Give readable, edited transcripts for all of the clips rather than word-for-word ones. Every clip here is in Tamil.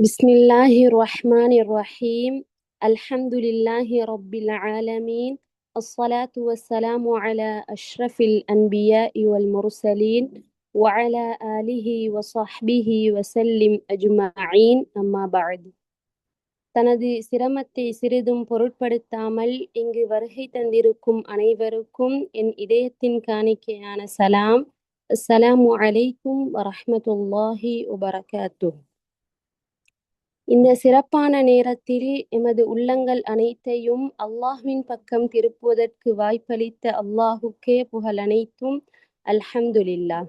بسم الله الرحمن الرحيم. الحمد لله رب العالمين. الصلاة والسلام على أشرف الأنبياء والمرسلين وعلى آله وصحبه وسلم أجمعين. أما بعد. தனது சிரமத்தை சிறிதும் பொருட்படுத்தாமல் இங்கு வருகை தந்திருக்கும் அனைவருக்கும் என் இதயத்தின் காணிக்கையான சலாம். அஸ்ஸலாமு அலைக்கும் வரஹ்மத்துல்லாஹி வபரகாத்துஹ். இந்த சிறப்பான நேரத்தில் எமது உள்ளங்கள் அனைத்தையும் அல்லாஹ்வின் பக்கம் திருப்புவதற்கு வாய்ப்பளித்த அல்லாஹுக்கே புகழ் அனைத்தும். அல்ஹம்துலில்லாஹ்.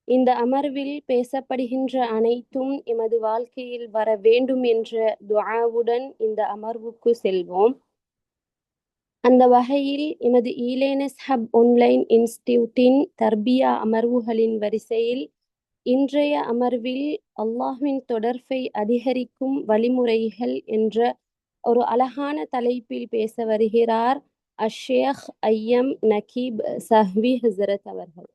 இந்த அமர்வில் பேசப்படுகின்ற அனைத்தும் எமது வாழ்க்கையில் வர வேண்டும் என்ற துஆவுடன் இந்த அமர்வுக்கு செல்வோம். அந்த வகையில் எமது ஈலேனஸ் ஹப் ஆன்லைன் இன்ஸ்டிடியூட்டின் தர்பியா அமர்வுகளின் வரிசையில் இன்றைய அமர்வில் அல்லாஹ்வின் தொடர்பை அதிகரிக்கும் வழிமுறைகள் என்ற ஒரு அழகான தலைப்பில் பேச வருகிறார் அஷேக் ஐயம் நகீப் சஹ்வி ஹசரத் அவர்கள்.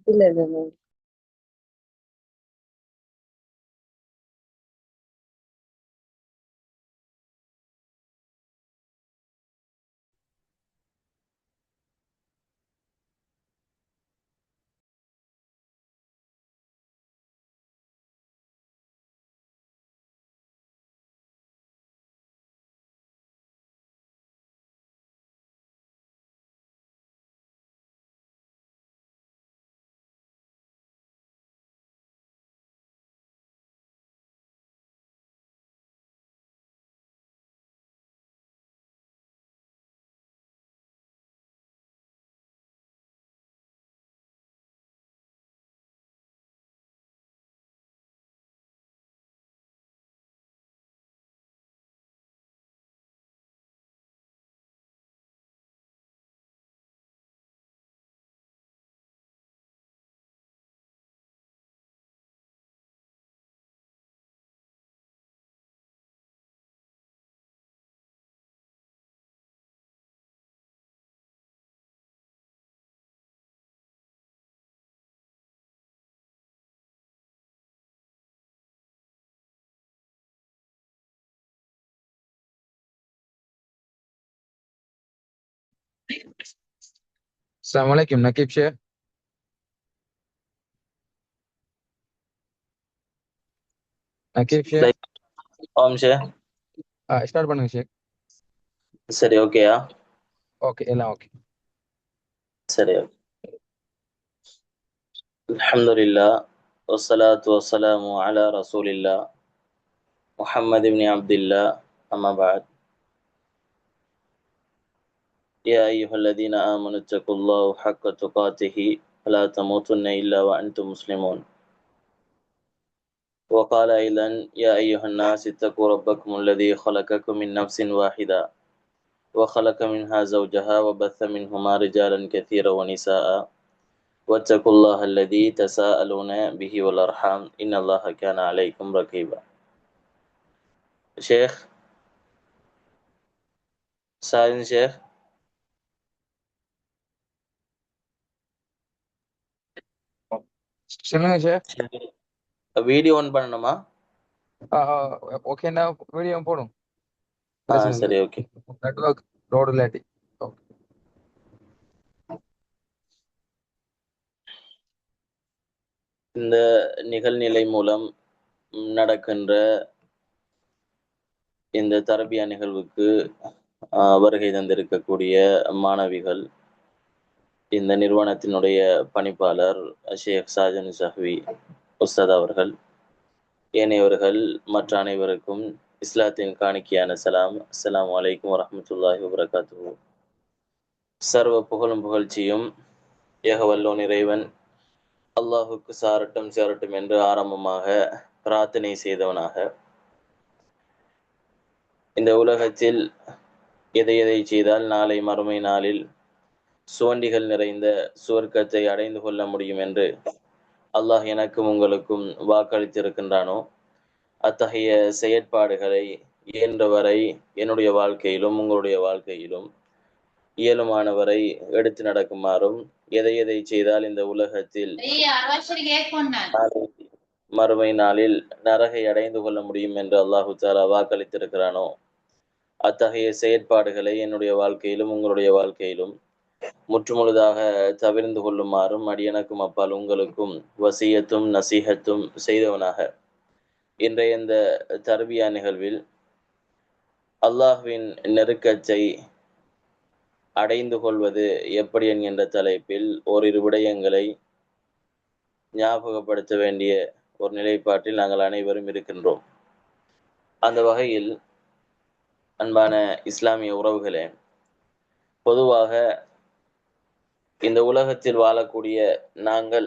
இல்ல இல்ல இல்ல. السلام عليكم نكيب شيخ. நக்கீப் ஷேக். ஓம் ஷே. ஸ்டார்ட் பண்ணுங்க ஷேக். சரி, ஓகேயா? ஓகே, எல்லாம் ஓகே. சரி, ஓகே. அல்ஹம்துலில்லாஹ் வஸ்ஸலாத்து வஸ்ஸலாமு அலா ரசூலில்லாஹ் முஹம்மது இப்னி அப்துல்லாஹ் அம்மா பஅத். யா அய்யுஹல்லதீன ஆமனு தக்குல்லாஹ ஹக்க துகாத்திஹி வலா தமூதுன்ன இல்லா வஅன்தும் முஸ்லிமூன். وقال أيضا يا أيها الناس اتقوا ربكم الذي خلقكم من نفس واحدة وخلق منها زوجها وبث منهما رجالا كثيرا ونساء واتقوا الله الذي تساءلون به والأرحام إن الله كان عليكم رقيبا. ஷேக் சாலின் ஷேக், சொல்லுங்க ஷேக். வீடியோ ஆன் பண்ணணுமா? ஓகேண்ணா, வீடியோ போடும், ஆ பிரச்சனை இல்லை. சரி, ஓகே. நெட்வொர்க் ரோடு இல்லாட்டி. ஓகே. இந்த நிகழ்நிலை மூலம் நடக்கின்ற இந்த தரபியா நிகழ்வுக்கு வருகை தந்திருக்கக்கூடிய மாணவிகள், இந்த நிறுவனத்தினுடைய பணிப்பாளர் ஷேக் சாஜன் சஹ்வி உஸ்தாத் அவர்கள், ஏனையவர்கள், மற்ற அனைவருக்கும் இஸ்லாத்தின் காணிக்கையான சலாம். அஸ்ஸலாமு அலைக்கும் வரஹ்மத்துல்லாஹி வபரகாத்துஹு. சர்வ புகழும் புகழ்ச்சியும் ஏகவல்லோன் இறைவன் அல்லாஹுக்கு சாரட்டும் சேரட்டும் என்று ஆரம்பமாக பிரார்த்தனை செய்தவனாக, இந்த உலகத்தில் எதை எதை செய்தால் நாளை மறுமை நாளில் சுவண்டிகள் நிறைந்த சுவர்க்கத்தை அடைந்து கொள்ள முடியும் என்று அல்லாஹ் எனக்கும் உங்களுக்கும் வாக்களித்திருக்கின்றானோ, அத்தகைய செயற்பாடுகளை இயன்றவரை என்னுடைய வாழ்க்கையிலும் உங்களுடைய வாழ்க்கையிலும் இயலுமானவரை எடுத்து நடக்குமாறும், எதை எதை செய்தால் இந்த உலகத்தில் மறுமை நாளில் நரகை அடைந்து கொள்ள முடியும் என்று அல்லாஹு தாலா வாக்களித்திருக்கிறானோ, அத்தகைய செயற்பாடுகளை என்னுடைய வாழ்க்கையிலும் உங்களுடைய வாழ்க்கையிலும் முற்றுமுழுதாக தவிர்ந்து கொள்ளுமாறும் அடியனக்கும் அப்பால் உங்களுக்கும் வசியத்தும் நசீகத்தும் செய்தவனாக, இன்றைய இந்த தர்பியா நிகழ்வில் அல்லாஹ்வின் நெருக்கத்தை அடைந்து கொள்வது எப்படி என்கின்ற தலைப்பில் ஓரிரு விடயங்களை ஞாபகப்படுத்த வேண்டிய ஒரு நிலைப்பாட்டில் நாங்கள் அனைவரும் இருக்கின்றோம். அந்த வகையில் அன்பான இஸ்லாமிய உறவுகளே, பொதுவாக இந்த உலகத்தில் வாழக்கூடிய நாங்கள்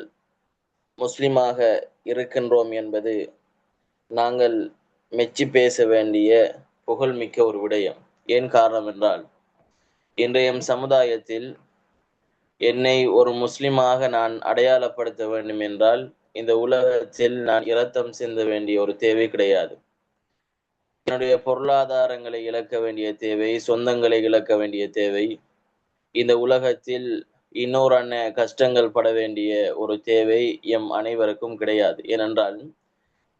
முஸ்லிமாக இருக்கின்றோம் என்பது நாங்கள் மெச்சி பேச வேண்டிய புகழ்மிக்க ஒரு விடயம். ஏன் காரணம் என்றால், இன்றைய சமுதாயத்தில் என்னை ஒரு முஸ்லிமாக நான் அடையாளப்படுத்த வேண்டும் என்றால் இந்த உலகத்தில் நான் இரத்தம் சிந்த வேண்டிய ஒரு தேவை கிடையாது. என்னுடைய பொருளாதாரங்களை இழக்க வேண்டிய தேவை, சொந்தங்களை இழக்க வேண்டிய தேவை, இந்த உலகத்தில் இன்னொரு அண்ணன் கஷ்டங்கள் பட வேண்டிய ஒரு தேவை எம் அனைவருக்கும் கிடையாது. ஏனென்றால்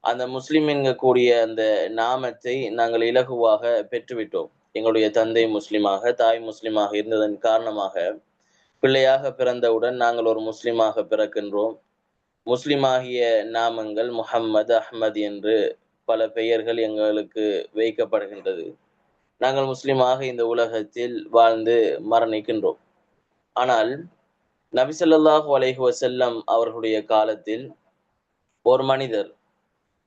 அந்த முஸ்லிம் என்கக்கூடிய அந்த நாமத்தை நாங்கள் இலகுவாக பெற்றுவிட்டோம். எங்களுடைய தந்தை முஸ்லிமாக, தாய் முஸ்லிமாக இருந்ததன் காரணமாக பிள்ளையாக பிறந்தவுடன் நாங்கள் ஒரு முஸ்லிமாக பிறக்கின்றோம். முஸ்லிமாகிய நாமங்கள் முஹம்மது, அஹ்மது என்று பல பெயர்கள் எங்களுக்கு வைக்கப்படுகின்றது. நாங்கள் முஸ்லிமாக இந்த உலகத்தில் வாழ்ந்து மரணிக்கின்றோம். ஆனால் நபி ஸல்லல்லாஹு அலைஹி வஸல்லம் அவர்களுடைய காலத்தில் ஒரு மனிதர்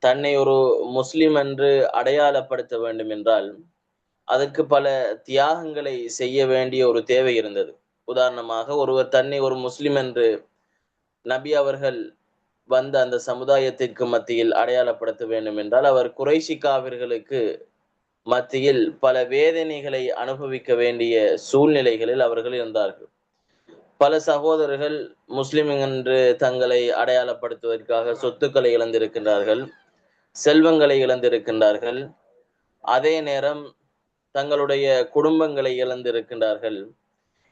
தன்னை ஒரு முஸ்லிம் என்று அடையாளப்படுத்த வேண்டும் என்றால் அதற்கு பல தியாகங்களை செய்ய வேண்டிய ஒரு தேவை இருந்தது. உதாரணமாக, ஒருவர் தன்னை ஒரு முஸ்லிம் என்று நபி அவர்கள் வந்த அந்த சமுதாயத்திற்கு மத்தியில் அடையாளப்படுத்த வேண்டும் என்றால் அவர் குறைஷி காவிர்களுக்கு மத்தியில் பல வேதனைகளை அனுபவிக்க வேண்டிய சூழ்நிலைகளில் அவர்கள் இருந்தார்கள். பல சகோதரர்கள் முஸ்லிம் என்று தங்களை அடையாளப்படுத்துவதற்காக சொத்துக்களை இழந்திருக்கின்றார்கள், செல்வங்களை இழந்திருக்கின்றார்கள், அதே நேரம் தங்களுடைய குடும்பங்களை இழந்திருக்கின்றார்கள்.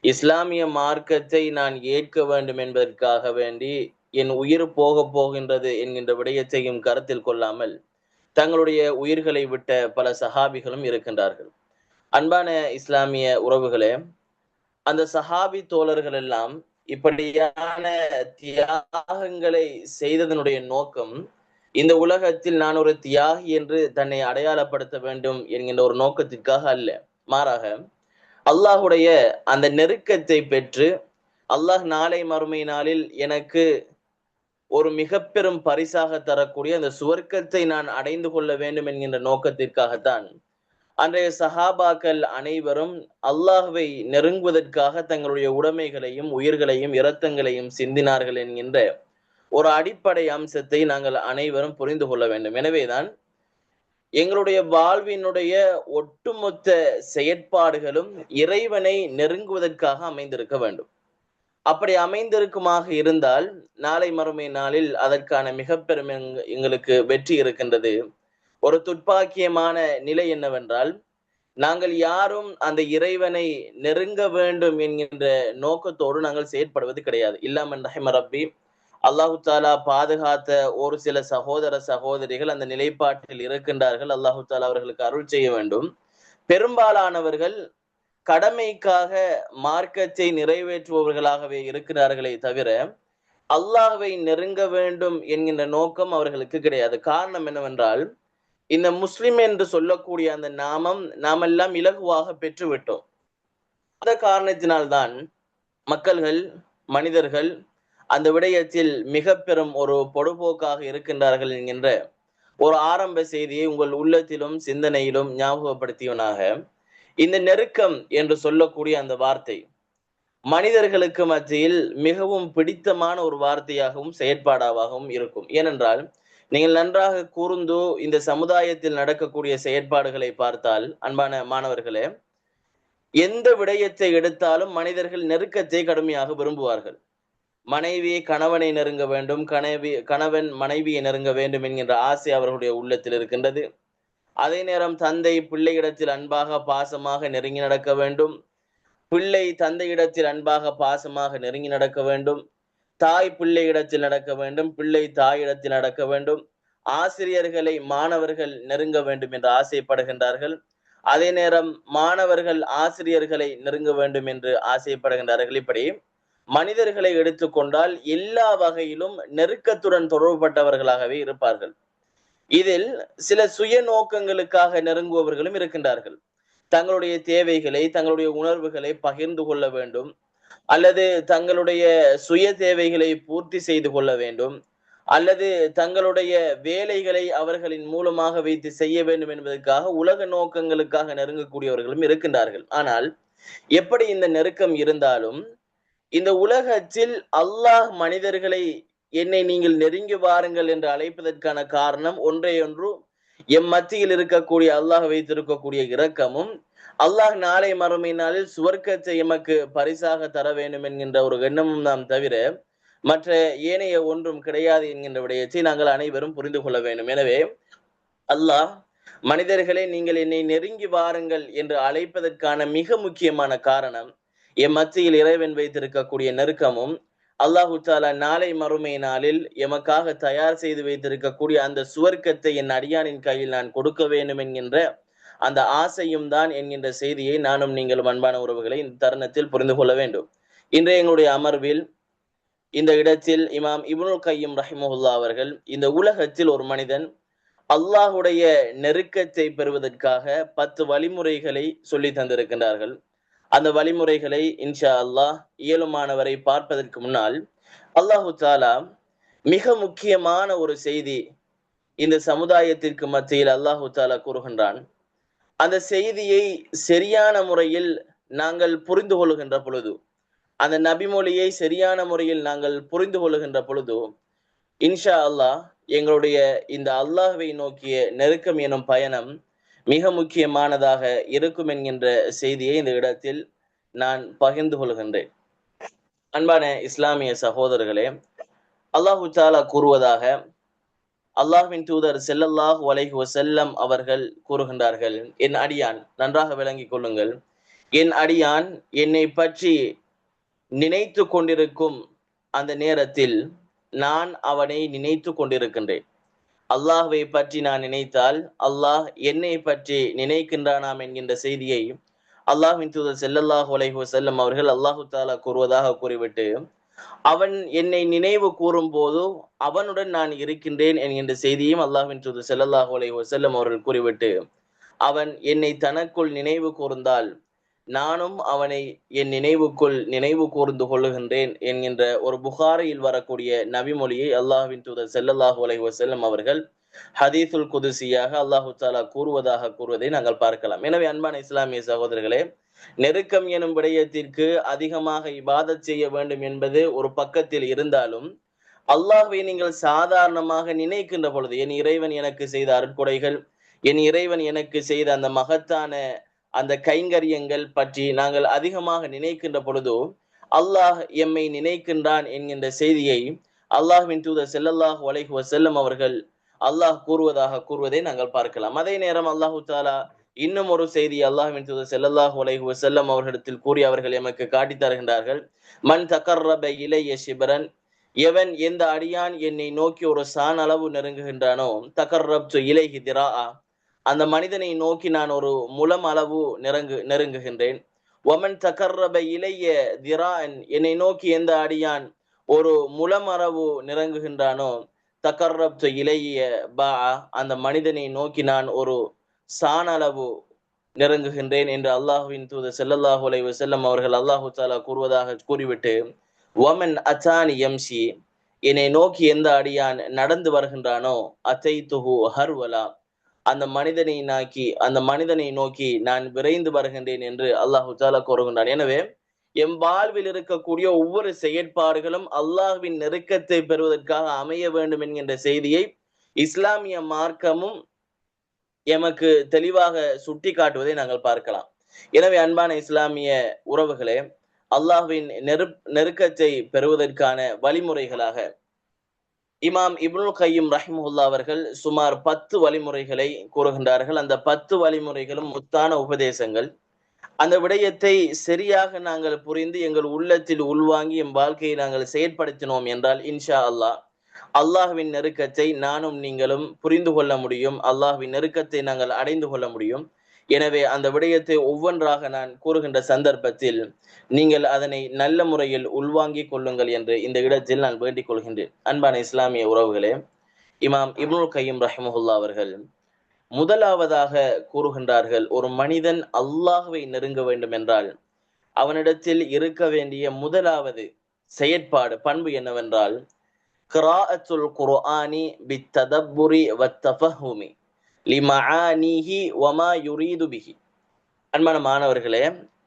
இஸ்லாமிய மார்க்கத்தை நான் ஏற்க வேண்டும் என்பதற்காக வேண்டி என் உயிர் போக போகின்றது என்கின்ற விடயத்தையும் கருத்தில் கொள்ளாமல் தங்களுடைய உயிர்களை விட்ட பல சஹாபிகளும் இருக்கின்றார்கள். அன்பான இஸ்லாமிய உறவுகளே, அந்த சஹாபி தோழர்கள் எல்லாம் இப்படியான தியாகங்களை செய்ததனுடைய நோக்கம் இந்த உலகத்தில் நான் ஒரு தியாகி என்று தன்னை அடையாளப்படுத்த வேண்டும் என்கின்ற ஒரு நோக்கத்திற்காக அல்ல. மாறாக அல்லாஹுடைய அந்த நெருக்கத்தை பெற்று அல்லாஹ் நாளை மறுமை நாளில் எனக்கு ஒரு மிக பெரும் பரிசாக தரக்கூடிய அந்த சுவர்க்கத்தை நான் அடைந்து கொள்ள வேண்டும் என்கின்ற நோக்கத்திற்காகத்தான் அன்றைய சஹாபாக்கள் அனைவரும் அல்லாஹ்வை நெருங்குவதற்காக தங்களுடைய உடைமைகளையும் உயிர்களையும் இரத்தங்களையும் சிந்தினார்கள் என்கின்ற ஒரு அடிப்படை அம்சத்தை நாங்கள் அனைவரும் புரிந்து கொள்ள வேண்டும். எனவேதான் எங்களுடைய வாழ்வினுடைய ஒட்டுமொத்த செயற்பாடுகளும் இறைவனை நெருங்குவதற்காக அமைந்திருக்க வேண்டும். அப்படி அமைந்திருக்குமாக இருந்தால் நாளை மறுமை நாளில் அதற்கான மிக பெரும் எங்களுக்கு வெற்றி இருக்கின்றது. ஒரு துர்ப்பாக்கியமான நிலை என்னவென்றால், நாங்கள் யாரும் அந்த இறைவனை நெருங்க வேண்டும் என்கின்ற நோக்கத்தோடு நாங்கள் செயற்படுவது கிடையாது. இல்லாமன் ரஹிம ரப்பி, அல்லாஹு தாலா பாதுகாத்த ஒரு சில சகோதர சகோதரிகள் அந்த நிலைப்பாட்டில் இருக்கின்றார்கள். அல்லாஹு தாலா அவர்களுக்கு அருள் செய்ய வேண்டும். பெரும்பாலானவர்கள் கடமைக்காக மார்க்கத்தை நிறைவேற்றுபவர்களாகவே இருக்கிறார்களே தவிர அல்லாஹ்வை நெருங்க வேண்டும் என்கின்ற நோக்கம் அவர்களுக்கு கிடையாது. காரணம் என்னவென்றால், இந்த முஸ்லிம் என்று சொல்லக்கூடிய அந்த நாமெல்லாம் இலகுவாக பெற்றுவிட்டோம். அந்த காரணத்தினால்தான் மனிதர்கள் அந்த விடயத்தில் மிக பெரும் ஒரு பொடுபோக்காக இருக்கின்றார்கள் என்கின்ற ஒரு ஆரம்ப செய்தியை உங்கள் உள்ளத்திலும் சிந்தனையிலும் ஞாபகப்படுத்தியவனாக, இந்த நெருக்கம் என்று சொல்லக்கூடிய அந்த வார்த்தை மனிதர்களுக்கு மத்தியில் மிகவும் பிடித்தமான ஒரு வார்த்தையாகவும் செயற்பாடாகவும் இருக்கும். ஏனென்றால் நீங்கள் நன்றாக கூர்ந்து இந்த சமுதாயத்தில் நடக்கக்கூடிய செயற்பாடுகளை பார்த்தால், அன்பான மாணவர்களே, எந்த விடயத்தை எடுத்தாலும் மனிதர்கள் நெருக்கத்தை கடுமையாக விரும்புவார்கள். மனைவி கணவனை நெருங்க வேண்டும், கணவன் மனைவியை நெருங்க வேண்டும் என்கின்ற ஆசை அவர்களுடைய உள்ளத்தில் இருக்கின்றது. அதே நேரம் தந்தை பிள்ளையிடத்தில் அன்பாக பாசமாக நெருங்கி நடக்க வேண்டும், பிள்ளை தந்தையிடத்தில் அன்பாக பாசமாக நெருங்கி நடக்க வேண்டும், தாய் பிள்ளையிடத்தில் நடக்க வேண்டும், பிள்ளை தாயிடத்தில் நடக்க வேண்டும், ஆசிரியர்களை மாணவர்கள் நெருங்க வேண்டும் என்று ஆசைப்படுகின்றார்கள். அதே நேரம் மாணவர்கள் ஆசிரியர்களை நெருங்க வேண்டும் என்று ஆசைப்படுகின்றார்கள். இப்படி மனிதர்களை எடுத்துக்கொண்டால் எல்லா வகையிலும் நெருக்கத்துடன் தொடர்புபட்டவர்களாகவே இருப்பார்கள். இதில் சில சுய நோக்கங்களுக்காக நெருங்குபவர்களும் இருக்கின்றார்கள். தங்களுடைய தேவைகளை தங்களுடைய உணர்வுகளை பகிர்ந்து கொள்ள வேண்டும், அல்லது தங்களுடைய சுய தேவைகளை பூர்த்தி செய்து கொள்ள வேண்டும், அல்லது தங்களுடைய வேலைகளை அவர்களின் மூலமாக வைத்து செய்ய வேண்டும் என்பதற்காக உலக நோக்கங்களுக்காக நெருங்கக்கூடியவர்களும் இருக்கின்றார்கள். ஆனால் எப்படி இந்த நெருக்கம் இருந்தாலும் இந்த உலகத்தில் அல்லாஹ் மனிதர்களை என்னை நீங்கள் நெருங்கி வாருங்கள் என்று அழைப்பதற்கான காரணம் ஒன்றையொன்று எம் மத்தியில் இருக்கக்கூடிய அல்லாஹ் வைத்திருக்கக்கூடிய இரக்கமும், அல்லாஹ் நாளை மறுமை நாளில் சுவர்க்கத்தை எமக்கு பரிசாக தர வேண்டும் என்கின்ற ஒரு எண்ணமும் நாம் தவிர மற்ற ஏனைய ஒன்றும் கிடையாது என்கின்ற விடயத்தை நாங்கள் அனைவரும் புரிந்து கொள்ள வேண்டும். எனவே அல்லாஹ் மனிதர்களை நீங்கள் என்னை நெருங்கி வாருங்கள் என்று அழைப்பதற்கான மிக முக்கியமான காரணம் எம் மத்தியில் இறைவன் வைத்திருக்கக்கூடிய நெருக்கமும், அல்லாஹு தாலா நாளை மறுமை நாளில் எமக்காக தயார் செய்து வைத்திருக்கக்கூடிய அந்த சுவர்க்கத்தை என் அடியானின் கையில் நான் கொடுக்க வேண்டும் என்கின்ற அந்த ஆசையும் தான் என்கின்ற செய்தியை நானும் நீங்களும் அன்பான உறவுகளை இந்த தருணத்தில் புரிந்து கொள்ள வேண்டும். இன்றைய எங்களுடைய அமர்வில் இந்த இடத்தில் இமாம் இப்னுல் கையும் ரஹிமஹுல்லா அவர்கள் இந்த உலகத்தில் ஒரு மனிதன் அல்லாஹுடைய நெருக்கத்தை பெறுவதற்காக 10 வழிமுறைகளை சொல்லி தந்திருக்கின்றார்கள். அந்த வழிமுறைகளை இன்ஷா அல்லாஹ் இயலுமானவரை பார்ப்பதற்கு முன்னால் அல்லாஹு தாலா மிக முக்கியமான ஒரு செய்தி இந்த சமுதாயத்திற்கு மத்தியில் அல்லாஹு தாலா கூறுகின்றான். அந்த செய்தியை சரியான முறையில் நாங்கள் புரிந்து கொள்ளுகின்ற பொழுது, அந்த நபிமொழியை சரியான முறையில் நாங்கள் புரிந்து கொள்ளுகின்ற பொழுது இன்ஷா அல்லாஹ் எங்களுடைய இந்த அல்லாஹ்வை நோக்கிய நெருக்கம் எனும் பயணம் மிக முக்கியமானதாக இருக்கும் என்கின்ற செய்தியை இந்த இடத்தில் நான் பகிர்ந்து கொள்கின்றேன். அன்பான இஸ்லாமிய சகோதரர்களே, அல்லாஹு தாலா கூறுவதாக அல்லாஹ்வின் தூதர் ஸல்லல்லாஹு அலைஹி வஸல்லம் அவர்கள் கூறுகின்றார்கள், என் அடியான், நன்றாக விளங்கிக் கொள்ளுங்கள், என் அடியான் என்னை பற்றி நினைத்து கொண்டிருக்கும் அந்த நேரத்தில் நான் அவனை நினைத்து கொண்டிருக்கின்றேன். அல்லாஹ்வை பற்றி நான் நினைத்தால் அல்லாஹ் என்னை பற்றி நினைக்கின்றானாம் என்கின்ற செய்தியை அல்லாஹ்வின் தூதர் ஸல்லல்லாஹு அலைஹி வஸல்லம் அவர்கள் அல்லாஹு தாலா கூறுவதாக கூறிவிட்டு அவன் என்னை நினைவு கூறும் போது அவனுடன் நான் இருக்கின்றேன் என்கின்ற செய்தியும் அல்லாஹ்வின் தூதர் ஸல்லல்லாஹு அலைஹி வஸல்லம் அவர்கள் கூறிவிட்டு, அவன் என்னை தனக்குள் நினைவு கூர்ந்தால் நானும் அவனை என் நினைவு கூர்ந்து கொள்ளுகின்றேன் என்கின்ற ஒரு புகாரியில் வரக்கூடிய நபிமொழியை அல்லாஹ்வின் தூதர் ஸல்லல்லாஹு அலைஹி வஸல்லம் அவர்கள் ஹதீஸுல் குதுசியாக அல்லாஹு தாலா கூறுவதை நாங்கள் பார்க்கலாம். எனவே அன்பான இஸ்லாமிய சகோதரர்களே, நெருக்கம் எனும் விடயத்திற்கு அதிகமாக இபாதத் செய்ய வேண்டும் என்பது ஒரு பக்கத்தில் இருந்தாலும், அல்லாஹ்வை நீங்கள் சாதாரணமாக நினைக்கின்ற பொழுது, என் இறைவன் எனக்கு செய்த அருட்கொடைகள், என் இறைவன் எனக்கு செய்த அந்த மகத்தான அந்த கைங்கரியங்கள் பற்றி நாங்கள் அதிகமாக நினைக்கின்ற பொழுது அல்லாஹ் எம்மை நினைக்கின்றான் என்கின்ற செய்தியை அல்லாஹ்வின் தூதர் ஸல்லல்லாஹு அலைஹி வஸல்லம் அவர்கள் அல்லாஹ் கூறுவதை நாங்கள் பார்க்கலாம். அதே நேரம் அல்லாஹு தாலா இன்னும் ஒரு செய்தி அல்லாஹ்வின் தூதர் ஸல்லல்லாஹு அலைஹி வஸல்லம் அவர்களிடத்தில் கூறி அவர்கள் எமக்கு காட்டி தருகின்றார்கள். மன் தகர்ரப இலைய ஷிபரன், எவன் எந்த அடியான் என்னை நோக்கி ஒரு சான் அளவு நெருங்குகின்றானோ, தகர்ரப்து இலைஹி திராஆ, அந்த மனிதனை நோக்கி நான் ஒரு முலம் அளவு நெருங்குகின்றேன். ஒமன் தகர்ரப இலைய திரான், என்னை நோக்கி எந்த அடியான் ஒரு முலம் அளவு நெருங்குகின்றானோ, தகர்ரப்து இலைய பா, அந்த மனிதனை நோக்கி நான் ஒரு சான் அளவு நெருங்குகின்றேன் என்று அல்லாஹ்வின் தூதர் ஸல்லல்லாஹு அலைஹி வஸல்லம் அவர்கள் அல்லாஹு தாலா கூறுவதாக கூறிவிட்டு, ஒமன் அத்தானி யம்ஷி, என்னை நோக்கி எந்த அடியான் நடந்து வருகின்றானோ, அதைத்துஹு ஹர்வலா, அந்த மனிதனை நோக்கி நான் விரைந்து வருகின்றேன் என்று அல்லாஹு தாலா கூறுகின்றான். எனவே எம் வாழ்வில் இருக்கக்கூடிய ஒவ்வொரு செயற்பாடுகளும் அல்லாஹ்வின் நெருக்கத்தை பெறுவதற்காக அமைய வேண்டும் என்கின்ற செய்தியை இஸ்லாமிய மார்க்கமும் எமக்கு தெளிவாக சுட்டி காட்டுவதை நாங்கள் பார்க்கலாம். எனவே அன்பான இஸ்லாமிய உறவுகளே, அல்லாஹ்வின் நெருக்கத்தை பெறுவதற்கான வழிமுறைகளாக இமாம் இப்னுல் கையும் ரஹிமஹுல்லா அவர்கள் சுமார் 10 வழிமுறைகளை கூறுகின்றார்கள். அந்த 10 வழிமுறைகளும் முத்தான உபதேசங்கள். அந்த விடயத்தை சரியாக நாங்கள் புரிந்து எங்கள் உள்ளத்தில் உள்வாங்கி எம் வாழ்க்கையை நாங்கள் செயற்படுத்தினோம் என்றால் இன்ஷா அல்லாஹ் அல்லாஹ்வின் நெருக்கத்தை நானும் நீங்களும் புரிந்து கொள்ள முடியும், அல்லாஹ்வின் நெருக்கத்தை நாங்கள் அடைந்து கொள்ள முடியும். எனவே அந்த விடயத்தை ஒவ்வொன்றாக நான் கூறுகின்ற சந்தர்ப்பத்தில் நீங்கள் அதனை நல்ல முறையில் உள்வாங்கிக் கொள்ளுங்கள் என்று இந்த இடத்தில் நான் வேண்டிக் கொள்கின்றேன். அன்பான இஸ்லாமிய உறவுகளே, இமாம் இப்னுல் கையும் ரஹிமஹுல்லா அவர்கள் முதலாவதாக கூறுகின்றார்கள், ஒரு மனிதன் அல்லாஹ்வை நெருங்க வேண்டும் என்றால் அவனிடத்தில் இருக்க வேண்டிய முதலாவது செயற்பாடு பண்பு என்னவென்றால், கிராஅத்துல் குர்ஆனி பித்ததப்புரி வத்தஃபஹுமி லிமஆனிஹி வமா யுரீது பிஹி. அன்பான மாணவர்களே,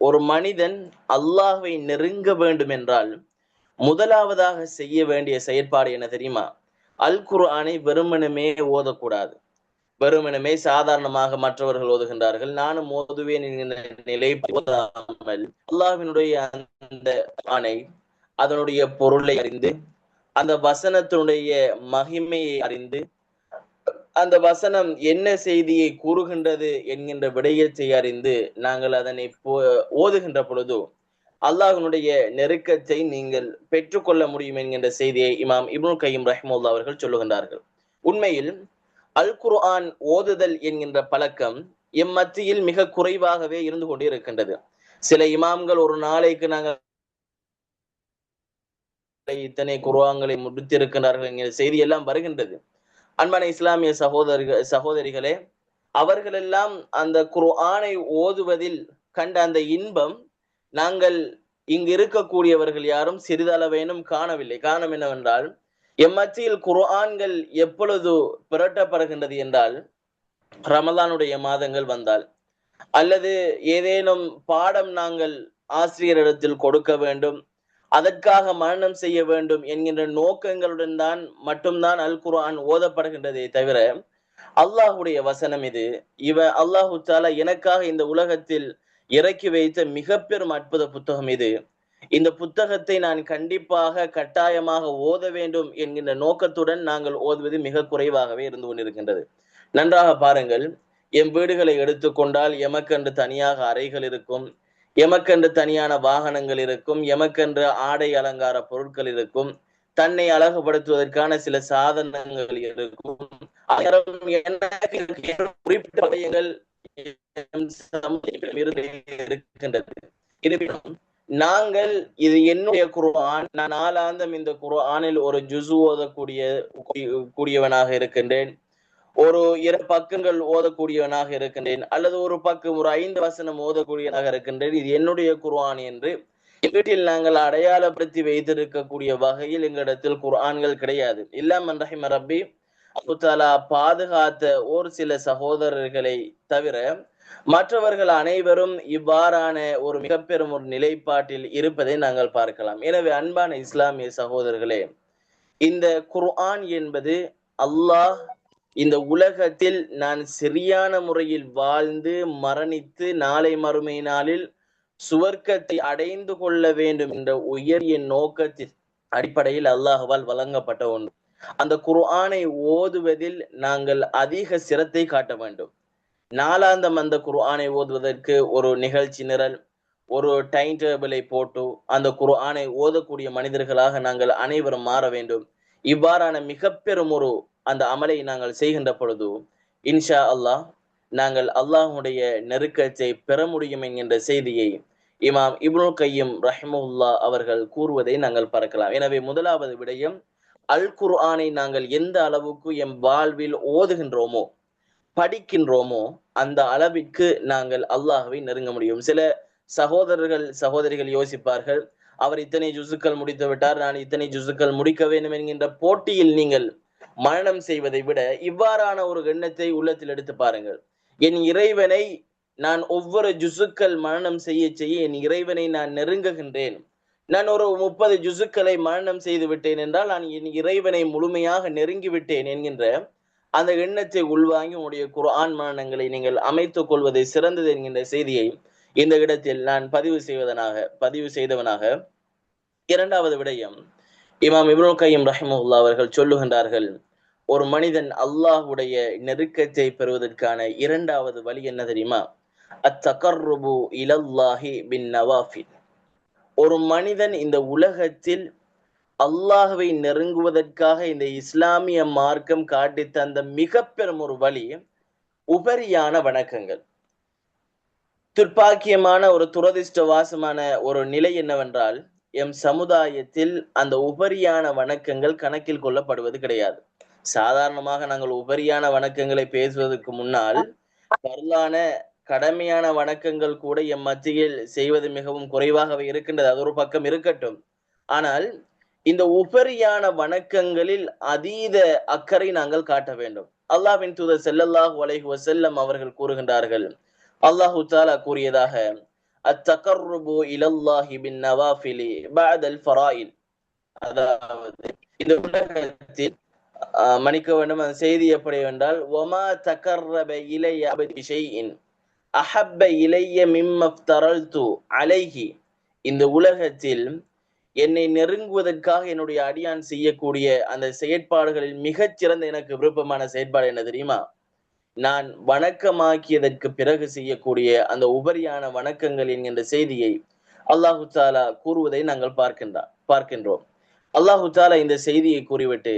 ஒரு மனிதன் அல்லாஹ்வை நெருங்க வேண்டும் என்றால் முதலாவதாக செய்ய வேண்டிய செயற்பாடு என்ன தெரியுமா? அல் குர்ஆனை வெறுமனமே ஓதக்கூடாது. வெறுமனமே சாதாரணமாக மற்றவர்கள் ஓதுகின்றார்கள், நானும் ஓதுவேன் என்கிற நிலை ஓதாமல் அல்லாஹ்வினுடைய அந்த ஆணை, அதனுடைய பொருளை அறிந்து, அந்த வசனத்தினுடைய மகிமையை அறிந்து, அந்த வசனம் என்ன செய்தியை கூறுகின்றது என்கின்ற விடயத்தை அறிந்து நாங்கள் அதனை ஓதுகின்ற பொழுது அல்லாஹ்வினுடைய நெருக்கத்தை நீங்கள் பெற்றுக்கொள்ள முடியும் என்கின்ற செய்தியை இமாம் இப்னுல் கையும் ரஹிமஹுல்லா அவர்கள் சொல்லுகின்றார்கள். உண்மையில் அல் குர்ஆன் ஓதுதல் என்கின்ற பழக்கம் எம் மத்தியில் மிக குறைவாகவே இருந்து கொண்டே இருக்கின்றது. சில இமாம்கள் ஒரு நாளைக்கு நாங்கள் இத்தனை குர்ஆன்களை முடித்திருக்கிறார்கள் என்கிற செய்தி எல்லாம் வருகின்றது. அன்பான இஸ்லாமிய சகோதரிகளே, அவர்களெல்லாம் அந்த குர்ஆனை ஓதுவதில் கண்ட அந்த இன்பம் நாங்கள் இங்கு இருக்கக்கூடியவர்கள் யாரும் சிறிதளவேனும் காணவில்லை. காரணம் என்னவென்றால், எம்மத்தியில் குர்ஆன்கள் எப்பொழுது புரட்டப்படுகின்றது என்றால், ரமலானுடைய மாதங்கள் வந்தால், அல்லது ஏதேனும் பாடம் நாங்கள் ஆசிரியரிடத்தில் கொடுக்க வேண்டும், அதற்காக மரணம் செய்ய வேண்டும் என்கின்ற நோக்கங்களுடன் தான் மட்டும்தான் அல் குர்ஆன் ஓதப்படுகின்றதே தவிர, அல்லாஹுடைய வசனம் இது, அல்லாஹு தாலா எனக்காக இந்த உலகத்தில் இறக்கி வைத்த மிக பெரும் அற்புத புத்தகம் இது, இந்த புத்தகத்தை நான் கண்டிப்பாக கட்டாயமாக ஓத வேண்டும் என்கின்ற நோக்கத்துடன் நாங்கள் ஓதுவது மிக குறைவாகவே இருந்து கொண்டிருக்கின்றது. நன்றாக பாருங்கள், எம் வீடுகளை எடுத்துக்கொண்டால் எமக்கென்று தனியாக அறைகள் இருக்கும், எமக்கென்று தனியான வாகனங்கள் இருக்கும், எமக்கென்று ஆடை அலங்கார பொருட்கள் இருக்கும், தன்னை அழகுபடுத்துவதற்கான சில சாதனங்கள் இருக்கும், குறிப்பிட்ட இருக்கின்றது. இருப்பினும் நாங்கள் இது என்னுடைய குர்ஆன், நான் நாளாந்தம் இந்த குர்ஆனில் ஒரு ஜுசு கூடியவனாக இருக்கின்றேன், ஒரு 2 பக்கங்கள் ஓதக்கூடியவனாக இருக்கின்றேன், அல்லது ஒரு பக்கம் ஒரு 5 வசனம் ஓதக்கூடியவனாக இருக்கின்றேன், இது என்னுடைய குர்ஆன் என்று வீட்டில் நாங்கள் அடையாளப்படுத்தி வைத்திருக்கக்கூடிய வகையில் எங்களிடத்தில் குர்ஆன்கள் கிடையாது. இல்லாமன் ரஹிம ரப்பி, அல்லாஹ் தஆலா பாதுகாத்த ஒரு சில சகோதரர்களை தவிர மற்றவர்கள் அனைவரும் இவ்வாறான ஒரு மிக பெரும் ஒரு நிலைப்பாட்டில் இருப்பதை நாங்கள் பார்க்கலாம். எனவே அன்பான இஸ்லாமிய சகோதரர்களே, இந்த குர்ஆன் என்பது அல்லாஹ் இந்த உலகத்தில் நான் சரியான முறையில் வாழ்ந்து மரணித்து நாளை மறுமை நாளில் சுவர்க்கத்தை அடைந்து கொள்ள வேண்டும் என்ற உயரிய நோக்கத்தின் அடிப்படையில் அல்லாஹ்வால் வழங்கப்பட்ட ஒன்று. அந்த குர்ஆனை ஓதுவதில் நாங்கள் அதிக சிரத்தை காட்ட வேண்டும். நாளாந்தம் அந்த குர்ஆனை ஓதுவதற்கு ஒரு நிகழ்ச்சி நிரல், ஒரு டைம் டேபிளை போட்டு அந்த குர்ஆனை ஓதக்கூடிய மனிதர்களாக நாங்கள் அனைவரும் மாற வேண்டும். இவ்வாறான மிக பெரும் ஒரு அந்த அமலை நாங்கள் செய்கின்ற பொழுது இன்ஷா அல்லாஹ் நாங்கள் அல்லாஹுடைய நெருக்கத்தை பெற முடியும் என்கின்ற செய்தியை இமாம் இப்னுல் கையிம் ரஹிமஹுல்லாஹ் அவர்கள் கூறுவதை நாங்கள் பார்க்கலாம். எனவே முதலாவது விடயம், அல் குர்ஆனை நாங்கள் எந்த அளவுக்கு எம் வாழ்வில் ஓதுகின்றோமோ படிக்கின்றோமோ அந்த அளவிற்கு நாங்கள் அல்லாஹ்வை நெருங்க முடியும். சில சகோதரிகள் யோசிப்பார்கள், அவர் இத்தனை ஜுசுக்கள் முடித்து விட்டார், நான் இத்தனை ஜுசுக்கள் முடிக்க வேண்டும் என்கின்ற போட்டியில் நீங்கள் மரணம் செய்வதை விட இவ்வாறான ஒரு எண்ணத்தை உள்ளத்தில் எடுத்து பாருங்கள். என் இறைவனை நான் ஒவ்வொரு ஜுசுக்கள் மரணம் செய்ய என் இறைவனை நான் நெருங்குகின்றேன். நான் ஒரு 30 ஜுசுக்களை மரணம் செய்து விட்டேன் என்றால் நான் என் இறைவனை முழுமையாக நெருங்கி விட்டேன் என்கின்ற அந்த எண்ணத்தை உள்வாங்கி உங்களுடைய குர்ஆன் மரணங்களை நீங்கள் அமைத்துக் கொள்வதை சிறந்தது என்கின்ற செய்தியை இந்த இடத்தில் நான் பதிவு செய்தவனாக இரண்டாவது விடயம், இமாம் இப்னுல் கையிம் ரஹிமஹுல்லாஹ் அவர்கள் சொல்லுகின்றார்கள், ஒரு மனிதன் அல்லாஹ்வுடைய நெருக்கத்தை பெறுவதற்கான இரண்டாவது வழி என்ன தெரியுமா? அத்தகர்ருபு இலல்லாஹி பின் நவாஃபில். ஒரு மனிதன் இந்த உலகத்தில் அல்லாஹ்வை நெருங்குவதற்காக இந்த இஸ்லாமிய மார்க்கம் காட்டி தந்த மிக பெரும் ஒரு வழி உபரியான வணக்கங்கள். துர்ப்பாக்கியமான ஒரு துரதிர்ஷ்டவாசமான ஒரு நிலை என்னவென்றால், எம் சமுதாயத்தில் அந்த உபரியான வணக்கங்கள் கணக்கில் கொள்ளப்படுவது கிடையாது. சாதாரணமாக நாங்கள் உபரியான வணக்கங்களை பேசுவதற்கு முன்னால் பரலான கடமையான வணக்கங்கள் கூட எம் மத்தியில் செய்வது மிகவும் குறைவாகவே இருக்கின்றது. அது ஒரு பக்கம் இருக்கட்டும். ஆனால் இந்த உபரியான வணக்கங்களில் அதீத அக்கறை நாங்கள் காட்ட வேண்டும். அல்லாஹ்வின் தூதர் ஸல்லல்லாஹு அலைஹி வஸல்லம் அவர்கள் கூறுகின்றார்கள், அல்லாஹு தஆலா கூறியதாக, அத்தகர்ருபு இலல்லாஹி பின் நவாஃபிலி பஅதல் ஃபராயில். அதாவது இந்த உலகத்தில் மன்னிக்க வேண்டும், அந்த செய்தி எப்படி என்றால், வமா தகர்ரப இலைய அபதி ஷைஇன் அஹப்ப இலைய மிம்ம ஃப்தரல்து அலைஹி. இந்த உலகத்தில் என்னை நெருங்குவதற்காக என்னுடைய அடியான் செய்யக்கூடிய அந்த செயற்பாடுகளில் மிகச் சிறந்த எனக்கு விருப்பமான செயற்பாடு என்ன தெரியுமா? நான் வணக்கமாக்கியதற்கு பிறகு செய்யக்கூடிய அந்த உபரியான வணக்கங்கள் என்கின்ற செய்தியை அல்லாஹு தாலா கூறுவதை நாங்கள் பார்க்கின்றோம். அல்லாஹு தாலா இந்த செய்தியை கூறிவிட்டு,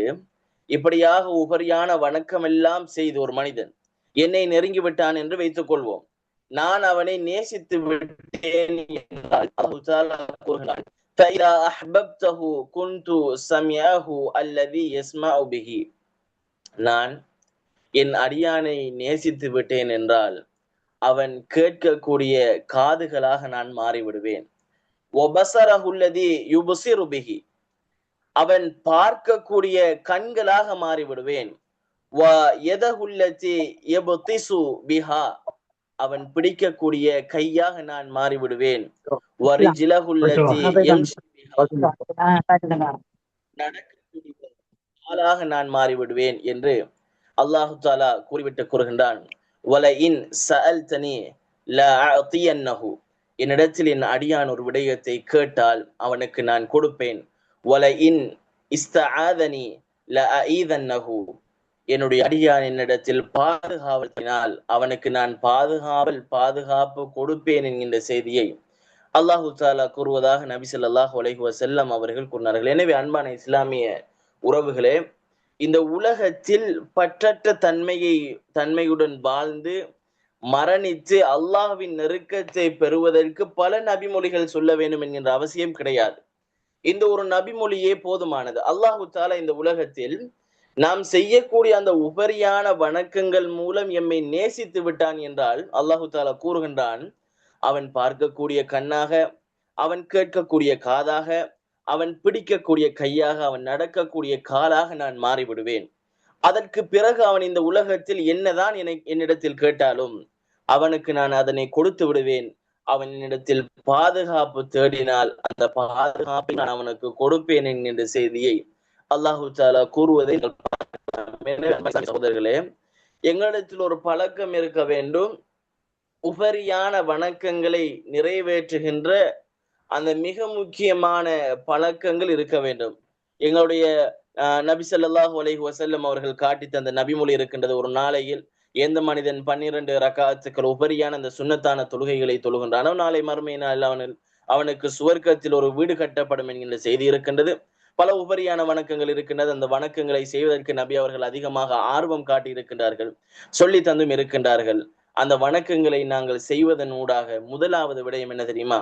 இப்படியாக உபரியான வணக்கம் எல்லாம் செய்து ஒரு மனிதன் என்னை நெருங்கி விட்டான் என்று வைத்துக் கொள்வோம், நான் அவனை நேசித்து விட்டேன் என்றால் அல்லாஹு தாலா கூறுகிறான், فَإِذَا أَحْبَبْتَهُ كُنْتُ سَمِعَهُ الَّذِي يَسْمَعُ بِهِ. நான் என் அடியானை நேசித்து விட்டேன் என்றால் அவன் கேட்கக்கூடிய காதுகளாக நான் மாறிவிடுவேன். وَبَصَرَهُ الَّذِي يُبْصِرُ بِهِ. அவன் பார்க்கக்கூடிய கண்களாக மாறிவிடுவேன். وَيَدَهُ الَّتِي يَبْطِشُ بِهَا. அவன் பிடிக்கக்கூடிய கையாக நான் மாறிவிடுவேன். நடக்கக்கூடிய ஆளாக நான் மாறிவிடுவேன் என்று அல்லாஹு தாலா கூறுகின்றான். வலஇன் சஅல்தனி லஅஅதியன்னஹு. என்னிடத்தில் என் அடியான் ஒரு விடயத்தை கேட்டால் அவனுக்கு நான் கொடுப்பேன். வலஇன் இஸ்தஆதனி லஅஈதன்னஹு. என்னுடைய அடியான் என்னிடத்தில் பாதுகாவலினால் அவனுக்கு நான் பாதுகாப்பு கொடுப்பேன் என்கின்ற செய்தியை அல்லாஹு தாலா கூறுவதாக நபி ஸல்லல்லாஹு அலைஹி வஸல்லம் அவர்கள் கூறினார்கள். எனவே அன்பான இஸ்லாமிய உறவுகளே, இந்த உலகத்தில் பற்றற்ற தன்மையுடன் வாழ்ந்து மரணித்து அல்லாஹ்வின் நெருக்கத்தை பெறுவதற்கு பல நபிமொழிகள் சொல்ல வேண்டும் என்கின்ற அவசியம் கிடையாது. இந்த ஒரு நபிமொழியே போதுமானது. அல்லாஹு தாலா இந்த உலகத்தில் நாம் செய்யக்கூடிய அந்த உபரியான வணக்கங்கள் மூலம் எம்மை நேசித்து விட்டான் என்றால் அல்லாஹு தாலா கூறுகின்றான், அவன் பார்க்கக்கூடிய கண்ணாக, அவன் கேட்கக்கூடிய காதாக, அவன் பிடிக்கக்கூடிய கையாக, அவன் நடக்கக்கூடிய காலாக நான் மாறிவிடுவேன். அதற்கு பிறகு அவன் இந்த உலகத்தில் என்னதான் என்னிடத்தில் கேட்டாலும் அவனுக்கு நான் அதனை கொடுத்து விடுவேன். அவன் என்னிடத்தில் பாதுகாப்பு தேடினால் அந்த பாதுகாப்பை நான் அவனுக்கு கொடுப்பேன் என்கின்ற செய்தியை அல்லாஹு தாலா கூறுவதை சகோதரர்களே, எங்களிடத்தில் ஒரு பழக்கம் இருக்க வேண்டும். உபரியான வணக்கங்களை நிறைவேற்றுகின்ற அந்த மிக முக்கியமான பழக்கங்கள் இருக்க வேண்டும். எங்களுடைய நபி ஸல்லல்லாஹு அலைஹி வஸல்லம் அவர்கள் காட்டி தந்த நபிமொழி இருக்கின்றது. ஒரு நாளையில் எந்த மனிதன் 12 ரக்காத்துக்கள் உபரியான அந்த சுன்னத்தான தொழுகைகளை தொழுகின்றானோ நாளை மறுமை நாள் அவனுக்கு சுவர்க்கத்தில் ஒரு வீடு கட்டப்படும் என்கின்ற செய்தி இருக்கின்றது. பல உபரியான வணக்கங்கள் இருக்கின்றது. அந்த வணக்கங்களை செய்வதற்கு நபி அவர்கள் அதிகமாக ஆர்வம் காட்டி இருக்கின்றார்கள், சொல்லி தந்தும் இருக்கின்றார்கள். அந்த வணக்கங்களை நாங்கள் செய்வதன் ஊடாக முதலாவது விடயம் என்ன தெரியுமா?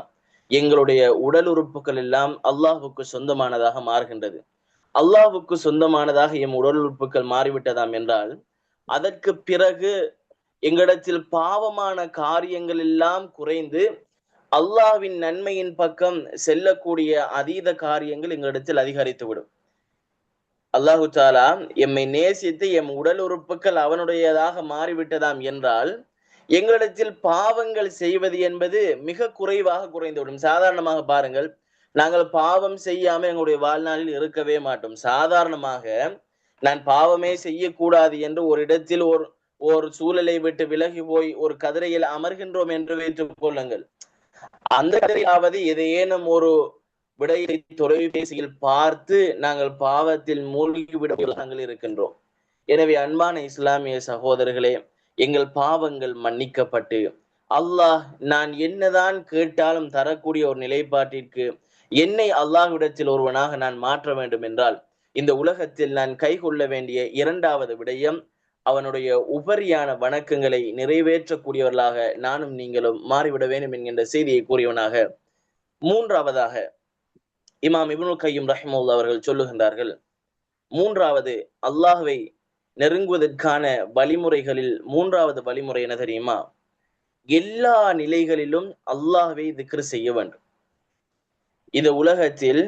எங்களுடைய உடல் உறுப்புகள் எல்லாம் அல்லாஹுக்கு சொந்தமானதாக மாறுகின்றது. அல்லாஹுக்கு சொந்தமானதாக எம் உடல் உறுப்புகள் மாறிவிட்டதாம் என்றால் அதற்கு பிறகு எங்களிடத்தில் பாவமான காரியங்கள் எல்லாம் குறைந்து அல்லாஹ்வின் நன்மையின் பக்கம் செல்லக்கூடிய அதீத காரியங்கள் எங்களிடத்தில் அதிகரித்துவிடும். அல்லாஹு தாலா எம்மை நேசித்து எம் உடல் உறுப்புகள் அவனுடையதாக மாறிவிட்டதாம் என்றால் எங்களிடத்தில் பாவங்கள் செய்வது என்பது மிக குறைவாக குறைந்துவிடும். சாதாரணமாக பாருங்கள், நாங்கள் பாவம் செய்யாமல் எங்களுடைய வாழ்நாளில் இருக்கவே மாட்டோம். சாதாரணமாக நான் பாவமே செய்யக்கூடாது என்று ஒரு இடத்தில் ஒரு சூழலை விட்டு விலகி போய் ஒரு கதிரையில் அமர்கின்றோம் என்று வைத்துக் கொள்ளுங்கள். அந்த கதிரையாவது ஏதேனும் ஒரு விடையை தொலைபேசியில் பார்த்து நாங்கள் பாவத்தில் மூழ்கிவிட நாங்கள் இருக்கின்றோம். எனவே அன்பான இஸ்லாமிய சகோதரர்களே, எங்கள் பாவங்கள் மன்னிக்கப்பட்டு அல்லாஹ் நான் என்னதான் கேட்டாலும் தரக்கூடிய ஒரு நிலைப்பாட்டிற்கு என்னை அல்லாஹ்விடத்தில் ஒருவனாக நான் மாற்ற வேண்டும் என்றால் இந்த உலகத்தில் நான் கைகொள்ள வேண்டிய இரண்டாவது விடயம் அவனுடைய உபரியான வணக்கங்களை நிறைவேற்றக்கூடியவர்களாக நானும் நீங்களும் மாறிவிட வேண்டும் என்கின்ற செய்தியை கூறியவனாக, மூன்றாவதாக இமாம் இப்னுல் கய்யிம் ரஹ்மத்துல்லாஹி அவர்கள் சொல்லுகின்றார்கள், மூன்றாவது அல்லாஹ்வை நெருங்குவதற்கான வழிமுறைகளில் மூன்றாவது வழிமுறை என்ன தெரியுமா? எல்லா நிலைகளிலும் அல்லாஹ்வை திக்ர் செய்ய வேண்டும். இந்த உலகத்தில்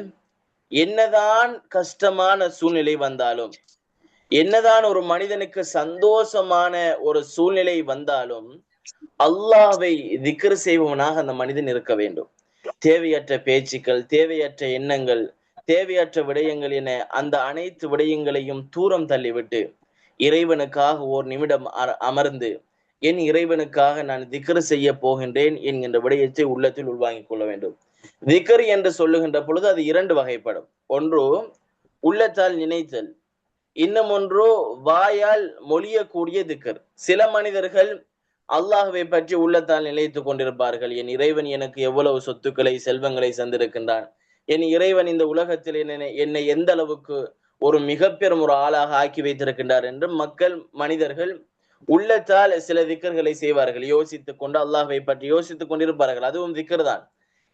என்னதான் கஷ்டமான சூழ்நிலை வந்தாலும், என்னதான் ஒரு மனிதனுக்கு சந்தோஷமான ஒரு சூழ்நிலை வந்தாலும் அல்லாஹ்வை திக்ர் செய்பவனாக அந்த மனிதன் இருக்க வேண்டும். தேவையற்ற பேச்சுக்கள், தேவையற்ற எண்ணங்கள், தேவையற்ற விடயங்கள் என அந்த அனைத்து விடயங்களையும் தூரம் தள்ளிவிட்டு இறைவனுக்காக ஓர் நிமிடம் அமர்ந்து என் இறைவனுக்காக நான் திக்ர் செய்ய போகின்றேன் என்கின்ற விடயத்தை உள்ளத்தில் உள்வாங்கிக் கொள்ள வேண்டும். திக்ர் என்று சொல்லுகின்ற பொழுது அது இரண்டு வகைப்படும். ஒன்று உள்ளத்தால் நினைத்தல், இன்னும் ஒன்று வாயால் மொழியக்கூடிய திக்ர். சில மனிதர்கள் அல்லாஹ்வை பற்றி உள்ளத்தால் நினைத்துக் கொண்டிருப்பார்கள், என் இறைவன் எனக்கு எவ்வளவு சொத்துக்களை செல்வங்களை சந்திருக்கின்றான், என் இறைவன் இந்த உலகத்தில் என்னை எந்த அளவுக்கு ஒரு மிக பெரும் ஒரு ஆளாக ஆக்கி வைத்திருக்கின்றார் என்று மனிதர்கள் உள்ளத்தால் சில திக்கர்களை செய்வார்கள். யோசித்துக் கொண்டு அல்லாஹ்வை பற்றி யோசித்துக் கொண்டிருப்பார்கள், அதுவும் திக்கர் தான்.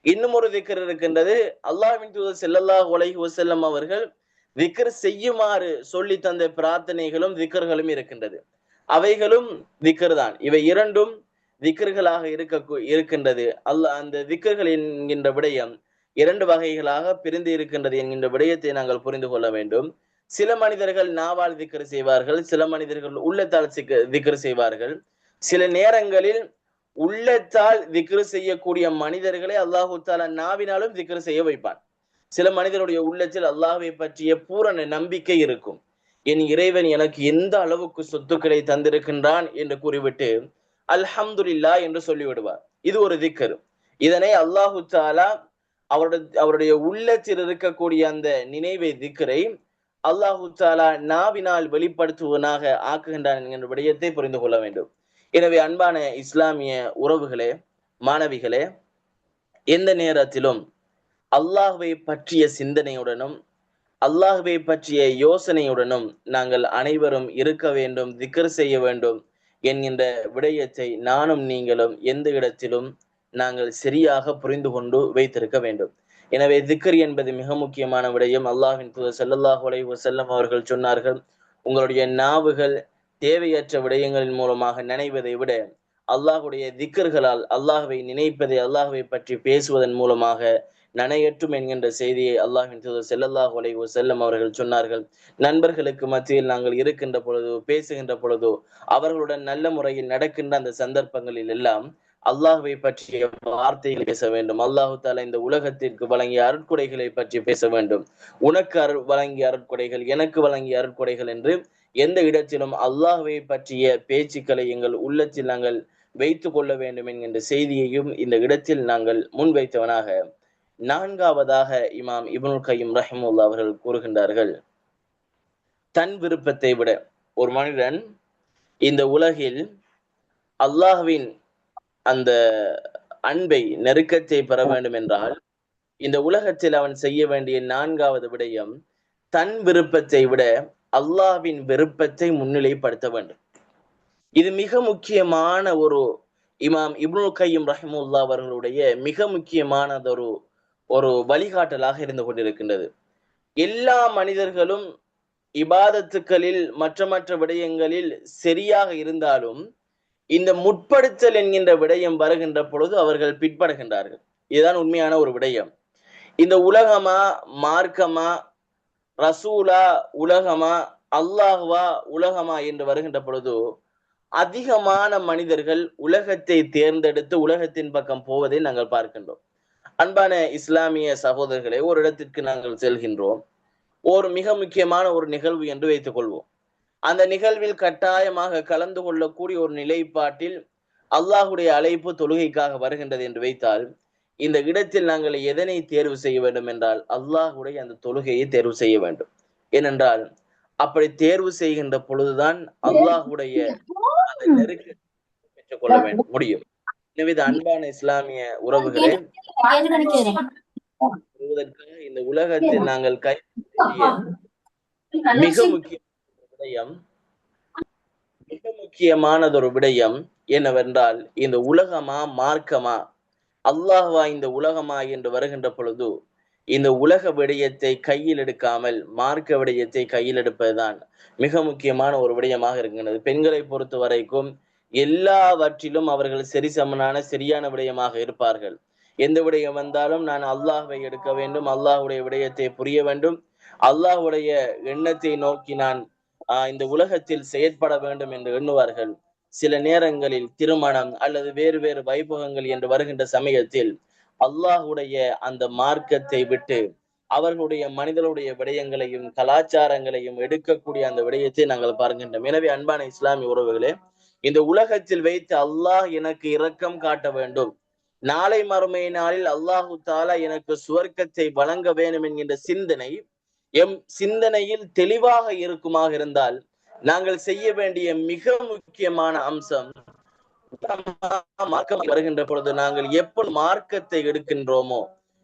இன்னும் ஒரு திக்கர் இருக்கின்றது, அல்லாஹ்வின் தூதர் ஸல்லல்லாஹு அலைஹி வஸல்லம் அவர்கள் திக்ர் செய்யுமாறு சொல்லி தந்த பிரார்த்தனைகளும் திக்கர்களும் இருக்கின்றது. அவைகளும் திக்ர் தான். இவை இரண்டும் திக்ர்களாக இருக்கின்றது. அந்த திக்கர்கள் என்கின்ற விடயம் இரண்டு வகைகளாக பிரிந்து இருக்கின்றது என்கின்ற விடயத்தை நாங்கள் புரிந்து கொள்ள வேண்டும். சில மனிதர்கள் நாவால் திக்ர் செய்வார்கள், சில மனிதர்கள் உள்ளத்தால் திக்ர் செய்வார்கள். சில நேரங்களில் உள்ளத்தால் திக்ர் செய்யக்கூடிய மனிதர்களை அல்லாஹு தஆலா நாவினாலும் திக்ர் செய்ய வைப்பான். சில மனிதனுடைய உள்ளத்தில் அல்லாஹ்வை பற்றிய பூரண நம்பிக்கை இருக்கும். என் இறைவன் எனக்கு எந்த அளவுக்கு சொத்துக்களை தந்திருக்கின்றான் என்று கூறிவிட்டு அல்ஹம்துலில்லாஹ் என்று சொல்லிவிடுவார். இது ஒரு திக்ர். இதனை அல்லாஹு தஆலா அவருடைய உள்ளத்தில் இருக்கக்கூடிய அந்த நினைவை திக்ரை அல்லாஹு தஆலா நாவினால் வெளிப்படுத்துவனாக ஆக்குகின்றான் என்கின்ற விடயத்தை புரிந்து கொள்ள வேண்டும். எனவே அன்பான இஸ்லாமிய உறவுகளே, மாணவிகளே, எந்த நேரத்திலும் அல்லாஹ்வை பற்றிய சிந்தனையுடனும் அல்லாஹ்வை பற்றிய யோசனையுடனும் நாங்கள் அனைவரும் இருக்க வேண்டும், திக்ர் செய்ய வேண்டும். என்கின்ற விடயத்தை நானும் நீங்களும் எந்த இடத்திலும் நாங்கள் சரியாக புரிந்து கொண்டு வைத்திருக்க வேண்டும். எனவே திக்ர் என்பது மிக முக்கியமான விடயம். அல்லாஹ்வின் தூதர் ஸல்லல்லாஹு அலைஹி வஸல்லம் அவர்கள் சொன்னார்கள், உங்களுடைய நாவுகள் தேவையற்ற விடயங்களின் மூலமாக நினைவதை விட அல்லாஹுடைய திக்ர்களால் அல்லாஹ்வை நினைப்பதை, அல்லாஹ்வை பற்றி பேசுவதன் மூலமாக நனையற்றும் என்கின்ற செய்தியை அல்லாஹ்வின் தூதர் ஸல்லல்லாஹு அலைஹி வஸல்லம் அவர்கள் சொன்னார்கள். நண்பர்களுக்கு மத்தியில் நாங்கள் இருக்கின்ற பொழுதோ பேசுகின்ற பொழுதோ அவர்களுடன் நல்ல முறையில் நடக்கின்ற அந்த சந்தர்ப்பங்களில் எல்லாம் அல்லாஹ்வை பற்றிய வார்த்தைகளை பேச வேண்டும். அல்லாஹு தாலா இந்த உலகத்திற்கு வழங்கிய அருட்கொடைகளை பற்றி பேச வேண்டும். உனக்கு வழங்கிய அருட்கொடைகள், எனக்கு வழங்கிய அருட்கொடைகள் என்று எந்த இடத்திலும் அல்லாஹ்வை பற்றிய பேச்சுக்களை எங்கள் உள்ளத்தில் நாங்கள் வைத்துக் கொள்ள வேண்டும் என்கின்ற செய்தியையும் இந்த இடத்தில் நாங்கள் முன்வைத்தவனாக, நான்காவதாக இமாம் இப்னுல் கய்யிம் ரஹிமஹுல்லாஹ் அவர்கள் கூறுகின்றார்கள், தன் விருப்பத்தை விட ஒரு மனிதன் இந்த உலகில் அல்லாஹ்வின் அந்த அன்பை, நெருக்கத்தை பெற வேண்டும் என்றால் இந்த உலகத்தில் அவன் செய்ய வேண்டிய நான்காவது விடயம், தன் விருப்பத்தை விட அல்லாஹ்வின் விருப்பத்தை முன்னிலைப்படுத்த வேண்டும். இது மிக முக்கியமான ஒரு இமாம் இப்னுல் கய்யிம் ரஹிமஹுல்லாஹ் அவர்களுடைய மிக முக்கியமானதொரு வழிகாட்டலாக இருந்து கொண்டிருக்கின்றது. எல்லா மனிதர்களும் இபாதத்துக்களில் மற்ற விடயங்களில் சரியாக இருந்தாலும் இந்த முற்படுத்தல் என்கின்ற விடயம் வருகின்ற பொழுது அவர்கள் பிற்படுகின்றார்கள். இதுதான் உண்மையான ஒரு விடயம். இந்த உலகமா, மார்க்கமா, ரசூலா உலகமா, அல்லாஹ்வா உலகமா என்று வருகின்ற பொழுது அதிகமான மனிதர்கள் உலகத்தை தேர்ந்தெடுத்து உலகத்தின் பக்கம் போவதை நாங்கள் பார்க்கின்றோம். அன்பான இஸ்லாமிய சகோதரர்களே, ஒரு இடத்திற்கு நாங்கள் செல்கின்றோம். ஒரு மிக முக்கியமான ஒரு நிகழ்வு என்று வைத்துக் கொள்வோம். அந்த நிகழ்வில் கட்டாயமாக கலந்து கொள்ளக்கூடிய ஒரு நிலைப்பாட்டில் அல்லாஹுடைய அழைப்பு தொழுகைக்காக வருகின்றது என்று வைத்தால், இந்த இடத்தில் நாங்கள் எதனை தேர்வு செய்ய வேண்டும் என்றால் அல்லாஹுடைய அந்த தொழுகையை தேர்வு செய்ய வேண்டும். ஏனென்றால் அப்படி தேர்வு செய்கின்ற பொழுதுதான் அல்லாஹுடைய அந்த நெருக்கத்தை பெற்றுக் கொள்ள முடியும். எனவே அன்பான இஸ்லாமிய உறவுகளே, இந்த உலகத்தில் நாங்கள் மிக முக்கியமானதொரு விடயம் என்னவென்றால், இந்த உலகமா, மார்க்கமா, அல்லாஹ்வா இந்த உலகமா என்று வருகின்ற பொழுது இந்த உலக விடயத்தை கையில் எடுக்காமல் மார்க்க விடயத்தை கையில் எடுப்பதுதான் மிக முக்கியமான ஒரு விடயமாக இருக்கின்றது. பெண்களை பொறுத்த வரைக்கும் எல்லாவற்றிலும் அவர்கள் சரியான விடயமாக இருப்பார்கள். எந்த விடயம் வந்தாலும் நான் அல்லாஹ்வை எடுக்க வேண்டும், அல்லாஹுடைய விடயத்தை புரிய வேண்டும், அல்லாஹுடைய எண்ணத்தை நோக்கி நான் இந்த உலகத்தில் செயற்பட வேண்டும் என்று எண்ணுவார்கள். சில நேரங்களில் திருமணம் அல்லது வேறு வைபவங்கள் என்று வருகின்ற சமயத்தில் அல்லாஹுடைய அந்த மார்க்கத்தை விட்டு அவர்களுடைய மனிதனுடைய விடயங்களையும் கலாச்சாரங்களையும் எடுக்கக்கூடிய அந்த விடயத்தை நாங்கள் பார்க்கின்றோம். எனவே அன்பான இஸ்லாமிய உறவுகளே, இந்த உலகத்தில் வைத்து அல்லாஹ் எனக்கு இரக்கம் காட்ட வேண்டும், நாளை மறுமை நாளில் அல்லாஹு தாலா எனக்கு சுவர்க்கத்தை வழங்க வேண்டும் என்கின்ற சிந்தனை எம் சிந்தனையில் தெளிவாக இருக்குமாக இருந்தால் நாங்கள் செய்ய வேண்டிய மிக முக்கியமான அம்சம், மார்க்கம் வருகின்ற பொழுது நாங்கள் எப்ப மார்க்கத்தை எடுக்கின்றோமோ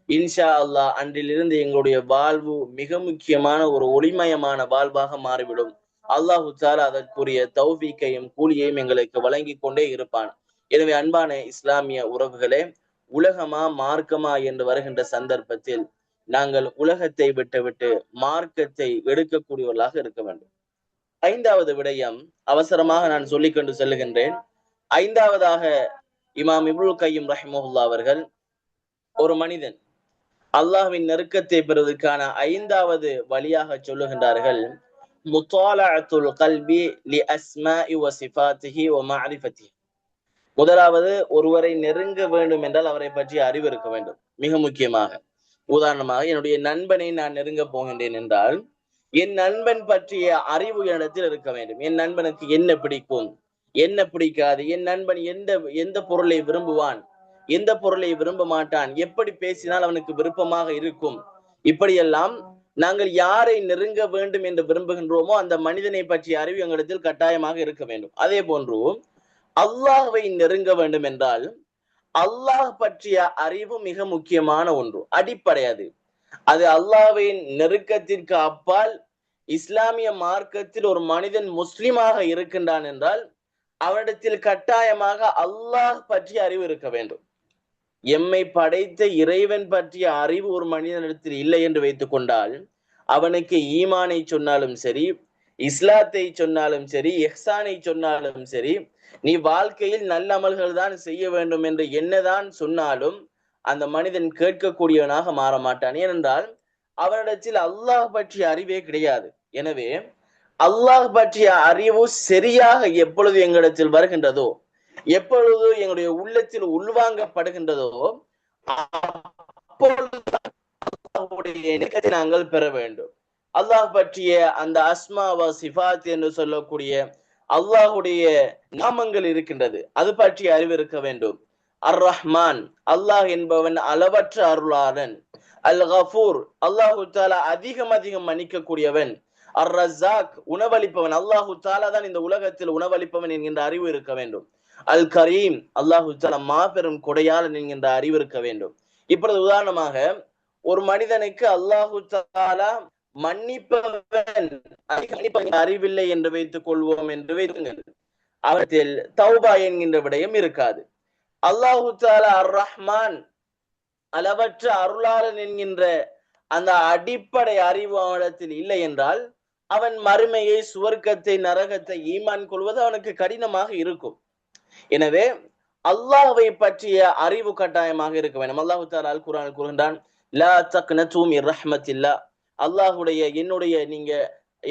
இன்ஷா அல்லாஹ் அன்றிலிருந்து எங்களுடைய வாழ்வு மிக முக்கியமான ஒரு ஒளிமயமான வாழ்வாக மாறிவிடும். அல்லாஹு தாலா அதற்குரிய தௌஃபீக்கையும் கூலியையும் எங்களுக்கு வழங்கி கொண்டே இருப்பான். எனவே அன்பான இஸ்லாமிய உறவுகளே, உலகமா மார்க்கமா என்று வருகின்ற சந்தர்ப்பத்தில் நாங்கள் உலகத்தை விட்டு மார்க்கத்தை எடுக்கக்கூடியவர்களாக இருக்க வேண்டும். ஐந்தாவது விடயம் அவசரமாக நான் சொல்லிக்கொண்டு செல்லுகின்றேன். ஐந்தாவதாக இமாம் இப்னுல் கய்யிம் ரஹிமஹுல்லாஹ் அவர்கள் ஒரு மனிதன் அல்லாஹ்வின் நெருக்கத்தை பெறுவதற்கான ஐந்தாவது வழியாக சொல்லுகின்றார்கள், முத்தாலஅத்துல் கல்பி லி அஸ்மாஇ வ சிஃபாத்திஹி வ மஅரிஃபத்திஹி. முதலாவது, ஒருவரை நெருங்க வேண்டும் என்றால் அவரை பற்றி அறிவு இருக்க வேண்டும். மிக முக்கியமாக, உதாரணமாக என்னுடைய நண்பனை நான் நெருங்க போகின்றேன் என்றால் என் நண்பன் பற்றிய அறிவு என்னிடத்தில் இருக்க வேண்டும். என் நண்பனுக்கு என்ன பிடிக்கும், என்ன பிடிக்காது, என் நண்பன் எந்த பொருளை விரும்புவான், எந்த பொருளை விரும்ப மாட்டான், எப்படி பேசினால் அவனுக்கு விருப்பமாக இருக்கும், இப்படியெல்லாம் நாங்கள் யாரை நெருங்க வேண்டும் என்று விரும்புகின்றோமோ அந்த மனிதனை பற்றிய அறிவு எங்களிடத்தில் கட்டாயமாக இருக்க வேண்டும். அதே போன்று அல்லாஹ்வை நெருங்க வேண்டும் என்றால் அல்லாஹ் பற்றிய அறிவு மிக முக்கியமான ஒன்று, அடிப்படையாது. அது அல்லாஹ்வின் நெருக்கத்திற்கு அப்பால் இஸ்லாமிய மார்க்கத்தில் ஒரு மனிதன் முஸ்லிமாக இருக்கின்றான் என்றால் அவனிடத்தில் கட்டாயமாக அல்லாஹ் பற்றிய அறிவு இருக்க வேண்டும். எம்மை படைத்த இறைவன் பற்றிய அறிவு ஒரு மனிதனிடத்தில் இல்லை என்று வைத்துக் கொண்டால் அவனுக்கு ஈமானை சொன்னாலும் சரி, இஸ்லாத்தை சொன்னாலும் சரி, இஹ்சானை சொன்னாலும் சரி, நீ வாழ்க்கையில் நல்ல அமல்கள் தான் செய்ய வேண்டும் என்று என்னதான் சொன்னாலும் அந்த மனிதன் கேட்கக்கூடியவனாக மாற மாட்டான். ஏனென்றால் அவனிடத்தில் அல்லாஹ் பற்றிய அறிவே கிடையாது. எனவே அல்லாஹ் பற்றிய அறிவு சரியாக எப்பொழுது எங்களிடத்தில் வருகின்றதோ, எப்பொழுது எங்களுடைய உள்ளத்தில் உள்வாங்கப்படுகின்றதோ, அப்பொழுது நாங்கள் பெற வேண்டும். அல்லாஹ் பற்றிய அந்த அஸ்மா வ சிஃபாத் என்று சொல்லக்கூடிய அல்லாஹுடைய நாமங்கள் இருக்கின்றது, அது பற்றிய அறிவு இருக்க வேண்டும். அர் ரஹ்மான், அல்லாஹ் என்பவன் அளவற்ற அருளாளன். அல் கஃபூர், அல்லாஹு தாலா அதிகம் மன்னிக்கக்கூடியவன். அர் ரஸாக், உணவளிப்பவன், அல்லாஹு தாலா தான் இந்த உலகத்தில் உணவளிப்பவன் என்கின்ற அறிவு இருக்க வேண்டும். அல் கரீம், அல்லாஹு தாலா மாபெரும் கொடையாளன் என்கின்ற அறிவு இருக்க வேண்டும். இப்பொழுது உதாரணமாக ஒரு மனிதனுக்கு அல்லாஹு தாலா மன்னிப்பவன் அறிவில்லை என்று வைத்துக் கொள்வோம் என்று வைத்துங்கள், அவற்றில் தௌபா என்கின்ற விடயம் இருக்காது. அல்லாஹு தாலா அர் ரஹ்மான், அளவற்ற அருளாளன் என்கின்ற அந்த அடிப்படை அறிவு அவனிடத்தில் இல்லை என்றால் அவன் மறுமையை, சுவர்க்கத்தை, நரகத்தை ஈமான் கொள்வது அவனுக்கு கடினமாக இருக்கும். எனவே அல்லாஹ்வை பற்றிய அறிவு கட்டாயமாக இருக்க வேண்டும். அல்லாஹு தஆலா அல் குர்ஆனில் கூறுகின்றான், லா தக்னது மின் ரஹ்மத்தில்லா, அல்லாஹ்வுடைய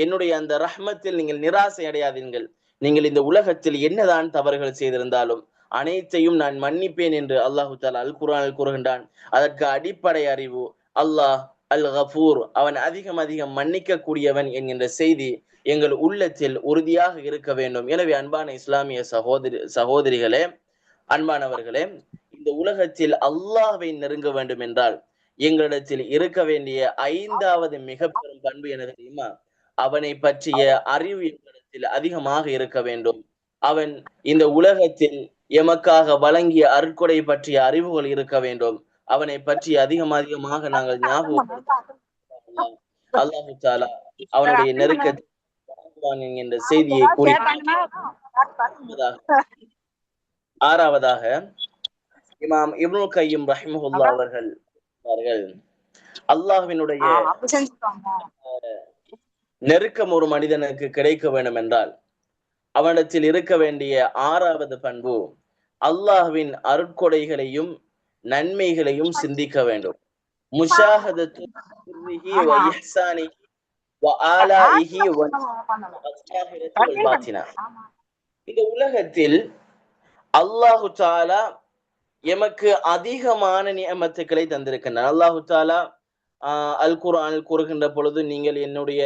என்னுடைய அந்த ரஹ்மத்தில் நீங்கள் நிராசை அடையாதீர்கள். நீங்கள் இந்த உலகத்தில் என்னதான் தவறுகள் செய்திருந்தாலும் அனைத்தையும் நான் மன்னிப்பேன் என்று அல்லாஹு தஆலா அல் குர்ஆனில் கூறுகின்றான். அதற்கு அடிப்படை அறிவு அல்லாஹ் அல் கஃபூர், அவன் அதிகம் மன்னிக்க கூடியவன் என்கின்ற செய்தி எங்கள் உள்ளத்தில் உறுதியாக இருக்க வேண்டும். எனவே அன்பான இஸ்லாமிய சகோதரிகளே, அன்பானவர்களே, இந்த உலகத்தில் அல்லாஹ்வை நெருங்க வேண்டும் என்றால் எங்களிடத்தில் இருக்க வேண்டிய 5வது மிக பெரும் பண்பு என்ன தெரியுமா? அவனை பற்றிய அறிவு எங்களிடத்தில் அதிகமாக இருக்க வேண்டும். அவன் இந்த உலகத்தில் எமக்காக வழங்கிய அருட்கொடை பற்றிய அறிவுகள் இருக்க வேண்டும். அவனை பற்றி அதிகமாக நாங்கள் ஞாபகம் அல்லாஹு தஆலா அவனுடைய நெருக்கத்தை என்கின்ற செய்தியை கூறி, 6வதாக இமாம் இப்னுல் கய்யிம் ரஹிமஹுல்லாஹ் அவர்கள் அல்லாஹ்வினுடைய நெருக்கம் ஒரு மனிதனுக்கு கிடைக்க வேண்டும் என்றால் அவனிடத்தில் இருக்க வேண்டிய 6வது பண்பு அல்லாஹ்வின் அருட்கொடைகளையும் நன்மைகளையும் சிந்திக்க வேண்டும். முஷாஹதத்து சிர்ரிஹி வ இஹ்சானிஹி வ ஆலாஇஹி வ ஸாஹிரத்தி வல் பாத்தினா. இந்த உலகத்தில் அல்லாஹு தஆலா எமக்கு அதிகமான நியமத்துக்களை தந்திருக்கின்றான். அல்லாஹு தஆலா அல் குர்ஆனில் கூறுகின்ற பொழுது, நீங்கள் என்னுடைய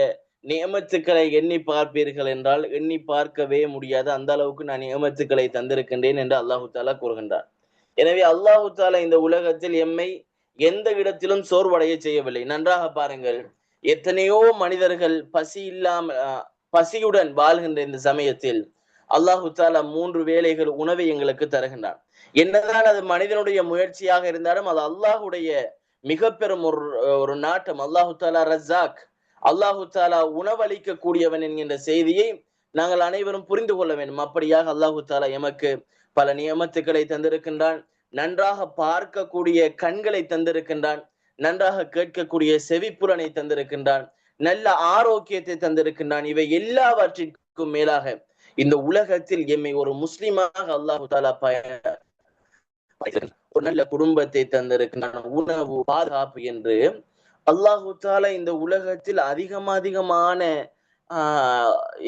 நியமத்துக்களை எண்ணி பார்ப்பீர்கள் என்றால் எண்ணி பார்க்கவே முடியாது, அந்த அளவுக்கு நான் நியமத்துக்களை தந்திருக்கின்றேன் என்று அல்லாஹு தஆலா கூறுகின்றார். எனவே அல்லாஹு தஆலா இந்த உலகத்தில் எம்மை எந்த இடத்திலும் சோர்வடைய செய்யவில்லை. நன்றாக பாருங்கள், எத்தனையோ மனிதர்கள் பசியுடன் வாழ்கின்ற இந்த சமயத்தில் அல்லாஹு தஆலா 3 வேளைகள் உணவை எங்களுக்கு தருகின்றான். என்னதான் அது மனிதனுடைய முயற்சியாக இருந்தாலும் அது அல்லாஹுடைய மிக பெரும் ஒரு நாட்டம். அல்லாஹு தஆலா ரஸாக், அல்லாஹு தஆலா உணவளிக்க கூடியவன் என்கின்ற செய்தியை நாங்கள் அனைவரும் புரிந்து கொள்ள வேண்டும். அப்படியாக அல்லாஹு தஆலா எமக்கு பல நியமத்துக்களை தந்திருக்கின்றான். நன்றாக பார்க்கக்கூடிய கண்களை தந்திருக்கின்றான், நன்றாக கேட்கக்கூடிய செவிப்புலனை தந்திருக்கின்றான், நல்ல ஆரோக்கியத்தை தந்திருக்கின்றான். இவை எல்லாவற்றிற்கும் மேலாக இந்த உலகத்தில் எம்மை ஒரு முஸ்லிமாக அல்லாஹு தஆலா ஒரு நல்ல குடும்பத்தை தந்திருக்கின்றான், உணவு, பாதுகாப்பு என்று அல்லாஹு தஆலா இந்த உலகத்தில் அதிகமான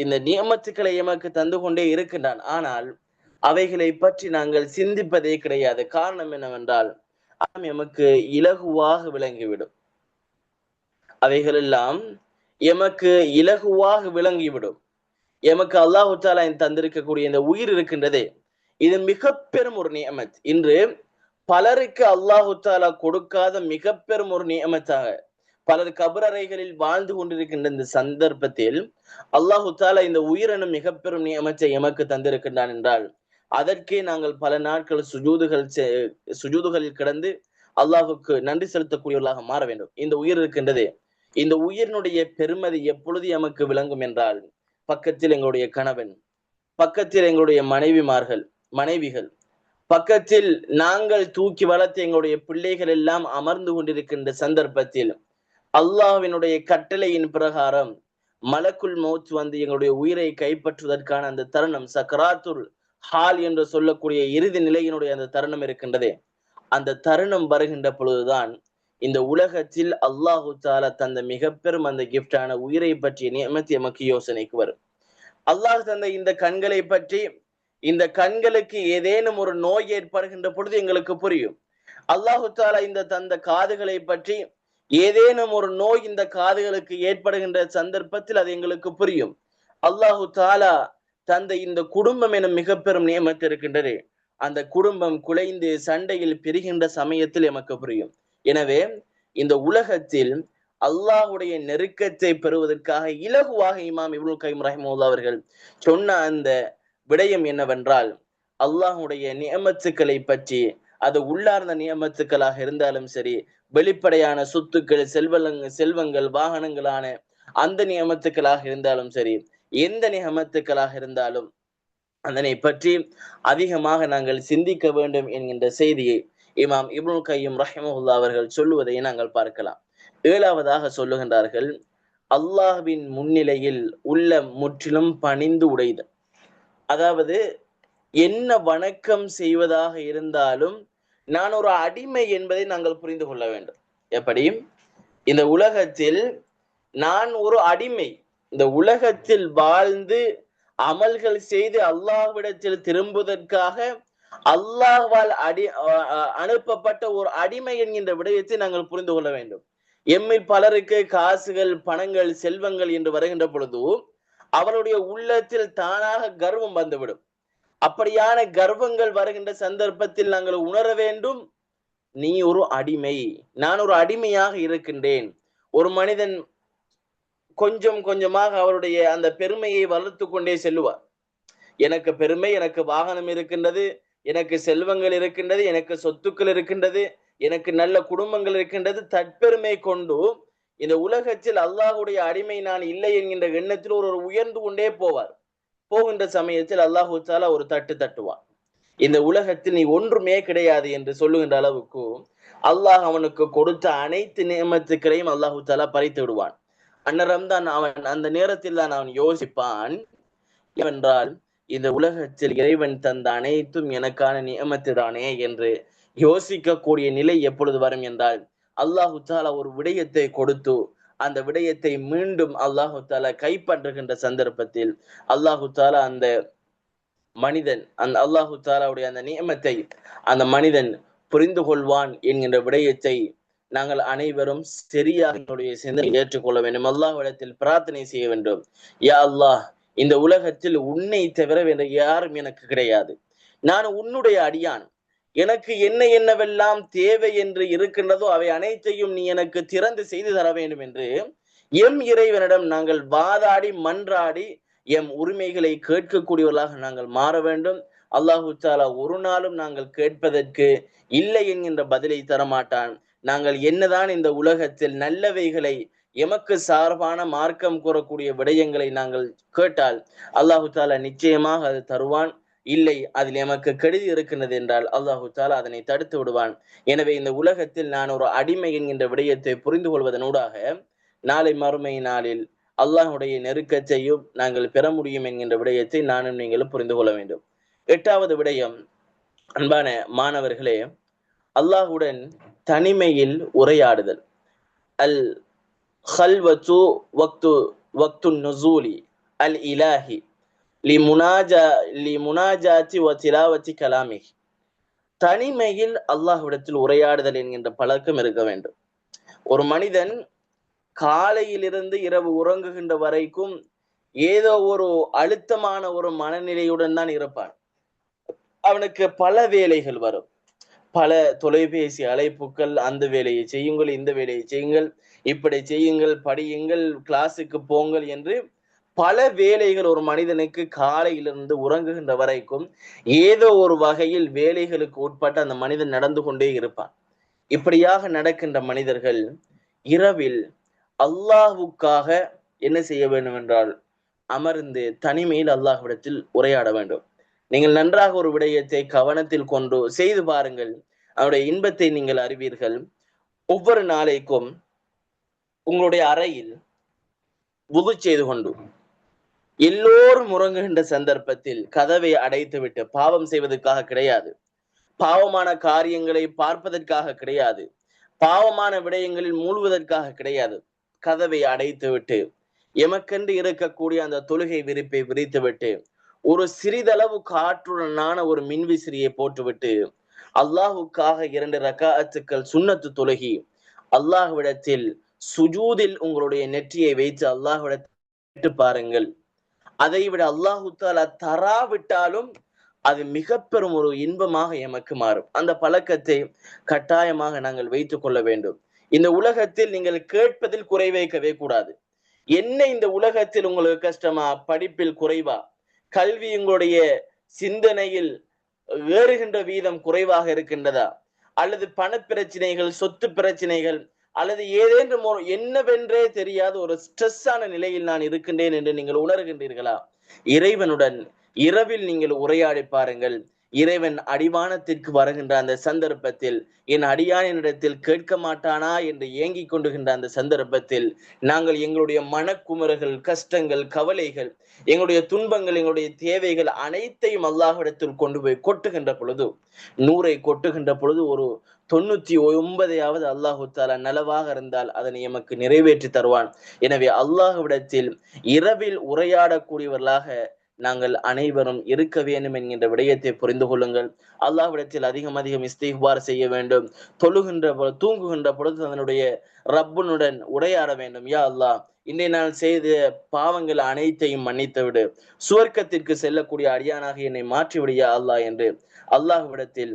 இந்த நியமத்துக்களை எமக்கு தந்து கொண்டே இருக்கின்றான். ஆனால் அவைகளை பற்றி நாங்கள் சிந்திப்பதே கிடையாது. காரணம் என்னவென்றால் எமக்கு இலகுவாக விளங்கிவிடும். அவைகள் எல்லாம் எமக்கு இலகுவாக விளங்கிவிடும். எமக்கு அல்லாஹு தஆலா தந்திருக்கக்கூடிய இந்த உயிர் இருக்கின்றதே, இது மிக பெரும் ஒரு நியமத். இன்று பலருக்கு அல்லாஹு தஆலா கொடுக்காத மிக பெரும் ஒரு நியமத்தாக பலர் கபரறைகளில் வாழ்ந்து கொண்டிருக்கின்ற இந்த சந்தர்ப்பத்தில் அல்லாஹு தஆலா இந்த உயிரினும் மிக பெரும் நியமத்தை எமக்கு தந்திருக்கின்றான் என்றால் அதற்கே நாங்கள் பல நாட்கள் சுஜூதுகளில் கிடந்து அல்லாஹுக்கு நன்றி செலுத்தக்கூடியவர்களாக மாற வேண்டும். இந்த உயிர் இருக்கின்றதே, இந்த உயிரினுடைய பெருமதி எப்பொழுது எமக்கு விளங்கும் என்றால், பக்கத்தில் எங்களுடைய கணவன், பக்கத்தில் எங்களுடைய மனைவிகள், பக்கத்தில் நாங்கள் தூக்கி வளர்த்த எங்களுடைய பிள்ளைகள் எல்லாம் அமர்ந்து கொண்டிருக்கின்ற சந்தர்ப்பத்தில் அல்லாஹ்வினுடைய கட்டளையின் பிரகாரம் மலக்குல் மௌத் வந்து எங்களுடைய உயிரை கைப்பற்றுவதற்கான அந்த தருணம், சக்கராத்துல் ஹால் என்று சொல்லக்கூடிய இறுதி நிலையினுடைய அந்த தருணம் இருக்கின்றதே, அந்த தருணம் வருகின்ற பொழுதுதான் இந்த உலகத்தில் அல்லாஹு தாலா தந்த மிக பெரும் அந்த கிஃப்டான உயிரை பற்றிய நியமத் எமக்கு யோசனைக்கு வரும். அல்லாஹ் தந்த இந்த கண்களை பற்றி, இந்த கண்களுக்கு ஏதேனும் ஒரு நோய் ஏற்படுகின்ற பொழுது எங்களுக்கு புரியும். அல்லாஹு தாலா இந்த தந்த காதுகளை பற்றி ஏதேனும் ஒரு நோய் இந்த காதுகளுக்கு ஏற்படுகின்ற சந்தர்ப்பத்தில் அது எங்களுக்கு புரியும். அல்லாஹு தாலா தந்த இந்த குடும்பம் எனும் மிக பெரும் நியமத்து இருக்கின்றது, அந்த குடும்பம் குலைந்து சண்டையில் பிரிகின்ற சமயத்தில் எமக்கு புரியும். எனவே இந்த உலகத்தில் அல்லாஹுடைய நெருக்கத்தை பெறுவதற்காக இலகுவாக இமாம் இப்னுல் கைம் ரஹிமஹுல்லாஹ் அவர்கள் சொன்ன அந்த விடயம் என்னவென்றால், அல்லாஹுடைய நியமத்துக்களை பற்றி, அது உள்ளார்ந்த நியமத்துக்களாக இருந்தாலும் சரி, வெளிப்படையான சொத்துக்கள், செல்வங்கள், வாகனங்களான அந்த நியமத்துக்களாக இருந்தாலும் சரி, எந்த நியமத்துக்களாக இருந்தாலும் அதனை பற்றி அதிகமாக நாங்கள் சிந்திக்க வேண்டும் என்கின்ற செய்தியை இமாம் இப்னுல் கைம் ரஹிமஹுல்லாஹ் அவர்கள் சொல்லுவதை நாங்கள் பார்க்கலாம். 7வதாக சொல்லுகின்றார்கள், அல்லாஹ்வின் முன்னிலையில் உள்ள முற்றிலும் பணிந்து உடைதல். அதாவது என்ன வணக்கம் செய்வதாக இருந்தாலும் நான் ஒரு அடிமை என்பதை நாங்கள் புரிந்து கொள்ள வேண்டும். எப்படி? இந்த உலகத்தில் நான் ஒரு அடிமை, இந்த உலகத்தில் வாழ்ந்து அமல்கள் செய்து அல்லாஹ்விடத்தில் திரும்புவதற்காக அல்லாஹ்வால் அனுப்பப்பட்ட ஒரு அடிமை என்கின்ற விடயத்தை நாங்கள் புரிந்து கொள்ள வேண்டும். எம்மில் பலருக்கு காசுகள், பணங்கள், செல்வங்கள் என்று வருகின்ற பொழுது அவருடைய உள்ளத்தில் தானாக கர்வம் வந்துவிடும். அப்படியான கர்வங்கள் வருகின்ற சந்தர்ப்பத்தில் நாங்கள் உணர வேண்டும், நீ ஒரு அடிமை, நான் ஒரு அடிமையாக இருக்கின்றேன். ஒரு மனிதன் கொஞ்சம் கொஞ்சமாக அவருடைய அந்த பெருமையை வளர்த்து கொண்டே செல்லுவார். எனக்கு பெருமை, எனக்கு வாகனம் இருக்கின்றது, எனக்கு செல்வங்கள் இருக்கின்றது, எனக்கு சொத்துக்கள் இருக்கின்றது, எனக்கு நல்ல குடும்பங்கள் இருக்கின்றது, தற்பெருமை கொண்டு இந்த உலகத்தில் அல்லாஹுடைய அடிமை நான் இல்லை என்கின்ற எண்ணத்தில் ஒரு உயர்ந்து கொண்டே போவார். போகின்ற சமயத்தில் அல்லாஹு தாலா ஒரு தட்டுவான். இந்த உலகத்தில் நீ ஒன்றுமே கிடையாது என்று சொல்லுகின்ற அளவுக்கு அல்லாஹ் அவனுக்கு கொடுத்த அனைத்து நியமத்துக்களையும் அல்லாஹு தாலா பறித்து விடுவான். அந்நேரம்தான் அவன், அந்த நேரத்தில் தான் அவன் யோசிப்பான், ஏனென்றால் இந்த உலகத்தில் இறைவன் தந்த அனைத்தும் எனக்கான நியமத்து தானே என்று யோசிக்கக்கூடிய நிலை எப்பொழுது வரும் என்றால், அல்லாஹு தாலா ஒரு விடயத்தை கொடுத்து அந்த விடயத்தை மீண்டும் அல்லாஹு தாலா கைப்பற்றுகின்ற சந்தர்ப்பத்தில் அல்லாஹு தாலா அந்த மனிதன், அந்த அல்லாஹு தாலாவுடைய அந்த நியமத்தை அந்த மனிதன் புரிந்து கொள்வான் என்கின்ற விடயத்தை நாங்கள் அனைவரும் சரியாக சிந்தனை ஏற்றுக்கொள்ள வேண்டும். அல்லாஹ்விடத்தில் பிரார்த்தனை செய்ய வேண்டும். யா அல்லாஹ், இந்த உலகத்தில் உன்னை தவிர வேறு யாரும் எனக்கு கிடையாது, நான் உன்னுடைய அடியான், எனக்கு என்னவெல்லாம் தேவை என்று இருக்கின்றதோ அவை அனைத்தையும் நீ எனக்கு திறந்து செய்து தர வேண்டும் என்று எம் இறைவனிடம் நாங்கள் வாதாடி மன்றாடி எம் உரிமைகளை கேட்கக்கூடியவர்களாக நாங்கள் மாற வேண்டும். அல்லாஹு தாலா ஒரு நாளும் நாங்கள் கேட்பதற்கு இல்லை என்கின்ற பதிலை தரமாட்டான். நாங்கள் என்னதான் இந்த உலகத்தில் நல்லவைகளை, எமக்கு சார்பான மார்க்கம் கூறக்கூடிய விடயங்களை நாங்கள் கேட்டால் அல்லாஹு தாலா நிச்சயமாக அது தருவான். இல்லை, அதில் எமக்கு கெடுதி இருக்கின்றது என்றால் அல்லாஹு தாலா அதனை தடுத்து விடுவான். எனவே இந்த உலகத்தில் நான் ஒரு அடிமை என்கின்ற விடயத்தை புரிந்து கொள்வதனூடாக நாளை மறுமை நாளில் அல்லாஹுடைய நெருக்கத்தையும் நாங்கள் பெற முடியும் என்கின்ற விடயத்தை நானும் நீங்களும் புரிந்து கொள்ள வேண்டும். 8வது விடயம், அன்பான மாணவர்களே, அல்லாஹுடன் தனிமையில் உரையாடுதல். அல் ஹல்வத்து வக்து நுசூலி அல் இலாஹி லிமுனாஜாத்தி வ திலாவத்தி கலாமி. தனிமையில் அல்லாஹ்விடத்தில் உரையாடுதல் என்கின்ற பழக்கம் இருக்க வேண்டும். ஒரு மனிதன் காலையிலிருந்து இரவு உறங்குகின்ற வரைக்கும் ஏதோ ஒரு அழுத்தமான ஒரு மனநிலையுடன் தான் இருப்பான். அவனுக்கு பல வேலைகள் வரும், பல தொலைபேசி அழைப்புகள், அந்த வேலையை செய்யுங்கள், இந்த வேலையை செய்யுங்கள், இப்படி செய்யுங்கள், படியுங்கள், கிளாஸுக்கு போங்கள் என்று பல வேலைகள் ஒரு மனிதனுக்கு காலையிலிருந்து உறங்குகின்ற வரைக்கும் ஏதோ ஒரு வகையில் வேலைகளுக்கு உட்பட்டு அந்த மனிதன் நடந்து கொண்டே இருப்பான். இப்படியாக நடக்கின்ற மனிதர்கள் இரவில் அல்லாஹுக்காக என்ன செய்ய வேண்டும் என்றால் அமர்ந்து தனிமையில் அல்லாஹ்விடத்தில் உரையாட வேண்டும். நீங்கள் நன்றாக ஒரு விடயத்தை கவனத்தில் கொண்டு செய்து பாருங்கள், அவருடைய இன்பத்தை நீங்கள் அறிவீர்கள். ஒவ்வொரு நாளைக்கும் உங்களுடைய அறையில் வுது செய்து கொண்டு எல்லோரும் உறங்குகின்ற சந்தர்ப்பத்தில் கதவை அடைத்துவிட்டு, பாவம் செய்வதற்காக கிடையாது, பாவமான காரியங்களை பார்ப்பதற்காக கிடையாது, பாவமான விடயங்களில் மூழ்குவதற்காக கிடையாது, கதவை அடைத்துவிட்டு எமக்கென்று இருக்கக்கூடிய அந்த தொழுகை விரிப்பை விரித்துவிட்டு ஒரு சிறிதளவு காற்றுடனான ஒரு மின்விசிறியை போட்டுவிட்டு அல்லாஹுக்காக 2 ரக்காஅத்துக்கள் சுன்னத்து தொழுகி அல்லாஹ்விடத்தில் சுஜூதில் உங்களுடைய நெற்றியை வைத்து அல்லாஹ்விடத்தில் பாருங்கள். அதை விட அல்லாஹு தஆலா தராவிட்டாலும் அது மிக பெரும் ஒரு இன்பமாக எமக்கு மாறும். அந்த பழக்கத்தை கட்டாயமாக நாங்கள் வைத்துக் கொள்ள வேண்டும். இந்த உலகத்தில் நீங்கள் கேட்பதில் குறை வைக்கவே கூடாது. என்ன இந்த உலகத்தில் உங்களுக்கு கஷ்டமா? படிப்பில் குறைவா? கல்வி உங்களுடைய சிந்தனையில் ஏறுகின்ற வீதம் குறைவாக இருக்கின்றதா? அல்லது பண பிரச்சனைகள், சொத்து பிரச்சனைகள், அல்லது ஏதேனும் என்னவென்றே தெரியாத ஒரு ஸ்ட்ரெஸ்ஸான நிலையில் நான் இருக்கின்றேன் என்று நீங்கள் உணர்கின்றீர்களா? இறைவனுடன் இரவில் நீங்கள் உரையாடி பாருங்கள். இறைவன் அடிவானத்திற்கு வருகின்ற அந்த சந்தர்ப்பத்தில் என் அடியானிடத்தில் கேட்க மாட்டானா என்று ஏங்கிக் கொண்டுகின்ற அந்த சந்தர்ப்பத்தில் நாங்கள் எங்களுடைய மனக்குமுறல்கள், கஷ்டங்கள், கவலைகள், எங்களுடைய துன்பங்கள், எங்களுடைய தேவைகள் அனைத்தையும் அல்லாஹ்விடத்தில் கொண்டு போய் கொட்டுகின்ற பொழுது, 100ஐ கொட்டுகின்ற பொழுது ஒரு 99ஆவது அல்லாஹு தஆலா நலவாக இருந்தால் அதனை எமக்கு நிறைவேற்றி தருவான். எனவே அல்லாஹ்விடத்தில் இரவில் உரையாடக்கூடியவர்களாக நாங்கள் அனைவரும் இருக்க வேண்டும் என்கின்ற விடயத்தை புரிந்து கொள்ளுங்கள். அல்லாஹ்விடத்தில் அதிகம் அதிகம் இஸ்திக்பார் செய்ய வேண்டும். தொழுகின்ற தூங்குகின்ற பொழுது அதனுடைய ரப்புனுடன் உரையாட வேண்டும். யா அல்லாஹ், இன்றைய நாள் செய்த பாவங்கள் அனைத்தையும் மன்னித்து விடு, சுவர்க்கத்திற்கு செல்லக்கூடிய அடியானாக என்னை மாற்றிவிடு யா அல்லாஹ் என்று அல்லாஹ்விடத்தில்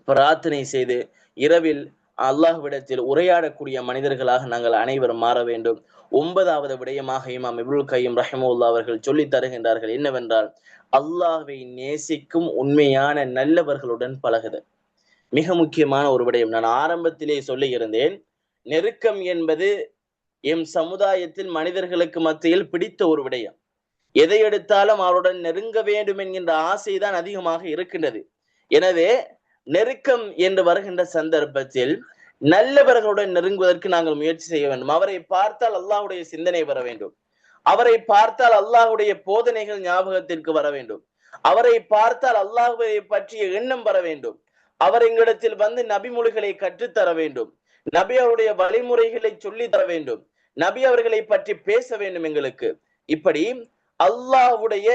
பிரார்த்தனை செய்து இரவில் அல்லாஹ்விடத்தில் உரையாடக்கூடிய மனிதர்களாக நாங்கள் அனைவரும் மாற வேண்டும். 9வது விடயமாக இமாம் இப்னுல் கய்யிம் ரஹிமஹுல்லாஹ் அவர்கள் சொல்லி தருகின்றார்கள். என்னவென்றால், அல்லாஹ்வை நேசிக்கும் உண்மையான நல்லவர்களுடன் பழகுதல் மிக முக்கியமான ஒரு விடயம். நான் ஆரம்பத்திலே சொல்லி இருந்தேன், நெருக்கம் என்பது எம் சமுதாயத்தில் மனிதர்களுக்கு மத்தியில் பிடித்த ஒரு விடயம். எதை எடுத்தாலும் அவருடன் நெருங்க வேண்டும் என்கின்ற ஆசைதான் அதிகமாக இருக்கின்றது. எனவே நெருக்கம் என்று வருகின்ற சந்தர்ப்பத்தில் நல்லவர்களுடன் நெருங்குவதற்கு நாங்கள் முயற்சி செய்ய வேண்டும். அவரை பார்த்தால் அல்லாஹ்வுடைய சிந்தனை வர வேண்டும். அவரை பார்த்தால் அல்லாஹ்வுடைய போதனைகள் ஞாபகத்திற்கு வர வேண்டும். அவரை பார்த்தால் அல்லாஹ்வை பற்றிய எண்ணம் வர வேண்டும். அவர் எங்களிடத்தில் வந்து நபிமொழிகளை கற்றுத்தர வேண்டும். நபி அவருடைய வழிமுறைகளை சொல்லி தர வேண்டும். நபி அவர்களை பற்றி பேச வேண்டும் எங்களுக்கு. இப்படி அல்லாஹ்வுடைய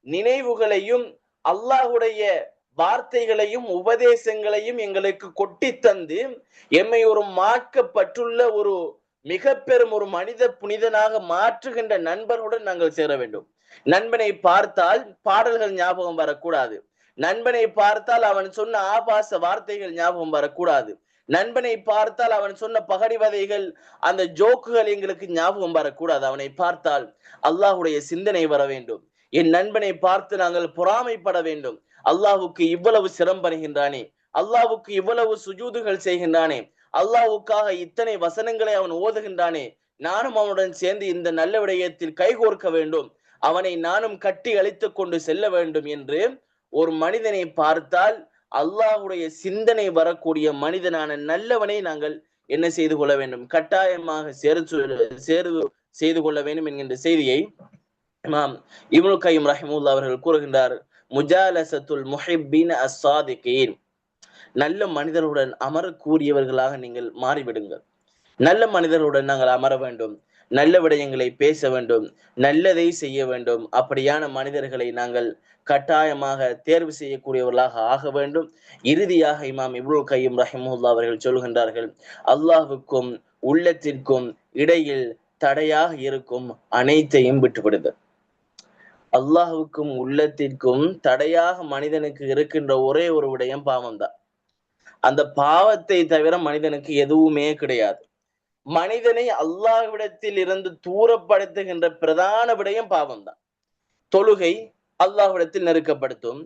நினைவுகளையும் அல்லாஹ்வுடைய வார்த்தைகளையும் உபதேசங்களையும் எங்களுக்கு கொட்டி தந்து எம்மை ஒரு மார்க்கப்பட்டுள்ள ஒரு மிக பெரும் ஒரு மனித புனிதனாக மாற்றுகின்ற நண்பர்களுடன் நாங்கள் சேர வேண்டும். நண்பனை பார்த்தால் பாடல்கள் ஞாபகம் வரக்கூடாது. நண்பனை பார்த்தால் அவன் சொன்ன ஆபாச வார்த்தைகள் ஞாபகம் வரக்கூடாது. நண்பனை பார்த்தால் அவன் சொன்ன பகடிவதைகள், அந்த ஜோக்குகள் எங்களுக்கு ஞாபகம் வரக்கூடாது. அவனை பார்த்தால் அல்லாஹ்வுடைய சிந்தனை வர வேண்டும். என் நண்பனை பார்த்து நாங்கள் பொறாமைப்பட வேண்டும். அல்லாஹ்வுக்கு இவ்வளவு சிரம் பண்ணுகின்றானே, அல்லாஹ்வுக்கு இவ்வளவு சுஜூதுகள் செய்கின்றானே, அல்லாஹ்வுக்காக இத்தனை வசனங்களை அவன் ஓதுகின்றானே, நானும் அவனுடன் சேர்ந்து இந்த நல்ல விடயத்தில் கைகோர்க்க வேண்டும், அவனை நானும் கட்டி அழித்துக் கொண்டு செல்ல வேண்டும் என்று ஒரு மனிதனை பார்த்தால் அல்லாஹ்வுடைய சிந்தனை வரக்கூடிய மனிதனான நல்லவனை நாங்கள் என்ன செய்து கொள்ள வேண்டும்? கட்டாயமாக சேர்வு செய்து கொள்ள வேண்டும் என்கின்ற செய்தியை இமாம் இப்னுல் கய்யிம் ரஹிமஹுல்லாஹ் அவர்கள் கூறுகின்றார். முஜாலசத்துல் முஹிப்பீன் அஸ்ஸாதிகீன், நல்ல மனிதர்களுடன் அமரக்கூடியவர்களாக நீங்கள் மாறிவிடுங்கள். நல்ல மனிதர்களுடன் நாங்கள் அமர வேண்டும், நல்ல விடயங்களை பேச வேண்டும், நல்லதை செய்ய வேண்டும். அப்படியான மனிதர்களை நாங்கள் கட்டாயமாக தேர்வு செய்யக்கூடியவர்களாக ஆக வேண்டும். இறுதியாக இமாம் இப்னுல் கய்யிம் ரஹிமஹுல்லாஹ் அவர்கள் சொல்கின்றார்கள், அல்லாஹ்வுக்கும் உள்ளத்திற்கும் இடையில் தடையாக இருக்கும் அனைத்தையும் விட்டுவிடுதல். அல்லாஹ்வுக்கும் உள்ளத்திற்கும் தடையாக மனிதனுக்கு இருக்கின்ற ஒரே ஒரு விடயம் பாவம் தான். அந்த பாவத்தை தவிர மனிதனுக்கு எதுவுமே கிடையாது. மனிதனை அல்லாஹ்விடத்தில் இருந்து தூரப்படுத்துகின்ற பிரதான விடயம் பாவம் தான். தொழுகை அல்லாஹ்விடத்தில் நெருக்கப்படுத்தும்,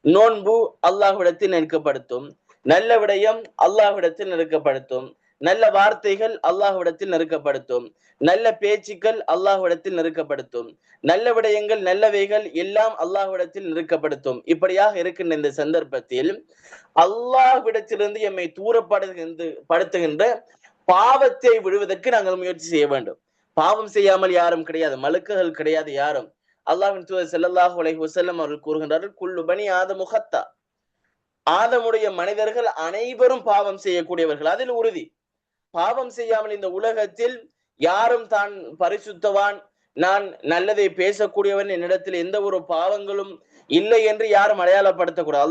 நோன்பு அல்லாஹ்விடத்தில் நெருக்கப்படுத்தும், நல்ல விடயம் அல்லாஹ்விடத்தில் நெருக்கப்படுத்தும், நல்ல வார்த்தைகள் அல்லாஹ்விடத்தில் நெருக்கப்படுத்தும், நல்ல பேச்சுக்கள் அல்லாஹ்விடத்தில் நெருக்கப்படுத்தும், நல்ல விடயங்கள் நல்லவைகள் எல்லாம் அல்லாஹ்விடத்தில் நெருக்கப்படுத்தும். இப்படியாக இருக்கின்ற இந்த சந்தர்ப்பத்தில் அல்லாஹ்விடத்திலிருந்து எம்மை தூரப்படுத்துகின்ற பாவத்தை விடுவதற்கு நாங்கள் முயற்சி செய்ய வேண்டும். பாவம் செய்யாமல் யாரும் கிடையாது, மலக்குகள் கிடையாது யாரும். அல்லாஹ்வின் தூதர் ஸல்லல்லாஹு அலைஹி வஸல்லம் அவர்கள் கூறுகின்றார்கள், குல்லு பனி ஆதமு ஹத்தா, ஆதமுடைய மனிதர்கள் அனைவரும் பாவம் செய்யக்கூடியவர்கள். அதில் உறுதி. பாவம் செய்யாமல் இந்த உலகத்தில் யாரும் தான் பரிசுத்தவான், நான் நல்லதை பேசக்கூடியவன், என்னிடத்தில் எந்த ஒரு பாவங்களும் இல்லை என்று யாரும் அடையாளப்படுத்தக்கூடாது.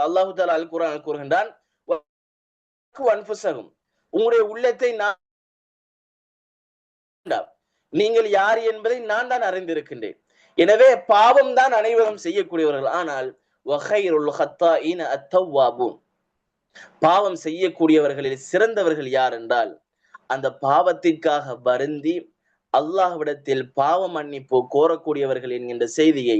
அல்லாஹு தஆலா அல் குர்ஆனில் கூறுகின்றான், உங்களுடைய உள்ளத்தை நீங்கள் யார் என்பதை நான் தான் அறிந்திருக்கின்றேன். எனவே பாவம் தான் அனைவரும் செய்யக்கூடியவர்கள். ஆனால் பாவம் செய்யக்கூடியவர்களில் சிறந்தவர்கள் யார் என்றால், அந்த பாவத்திற்காக வருந்தி அல்லாஹ்விடத்தில் பாவ மன்னிப்பு கோரக்கூடியவர்கள் என்கின்ற செய்தியை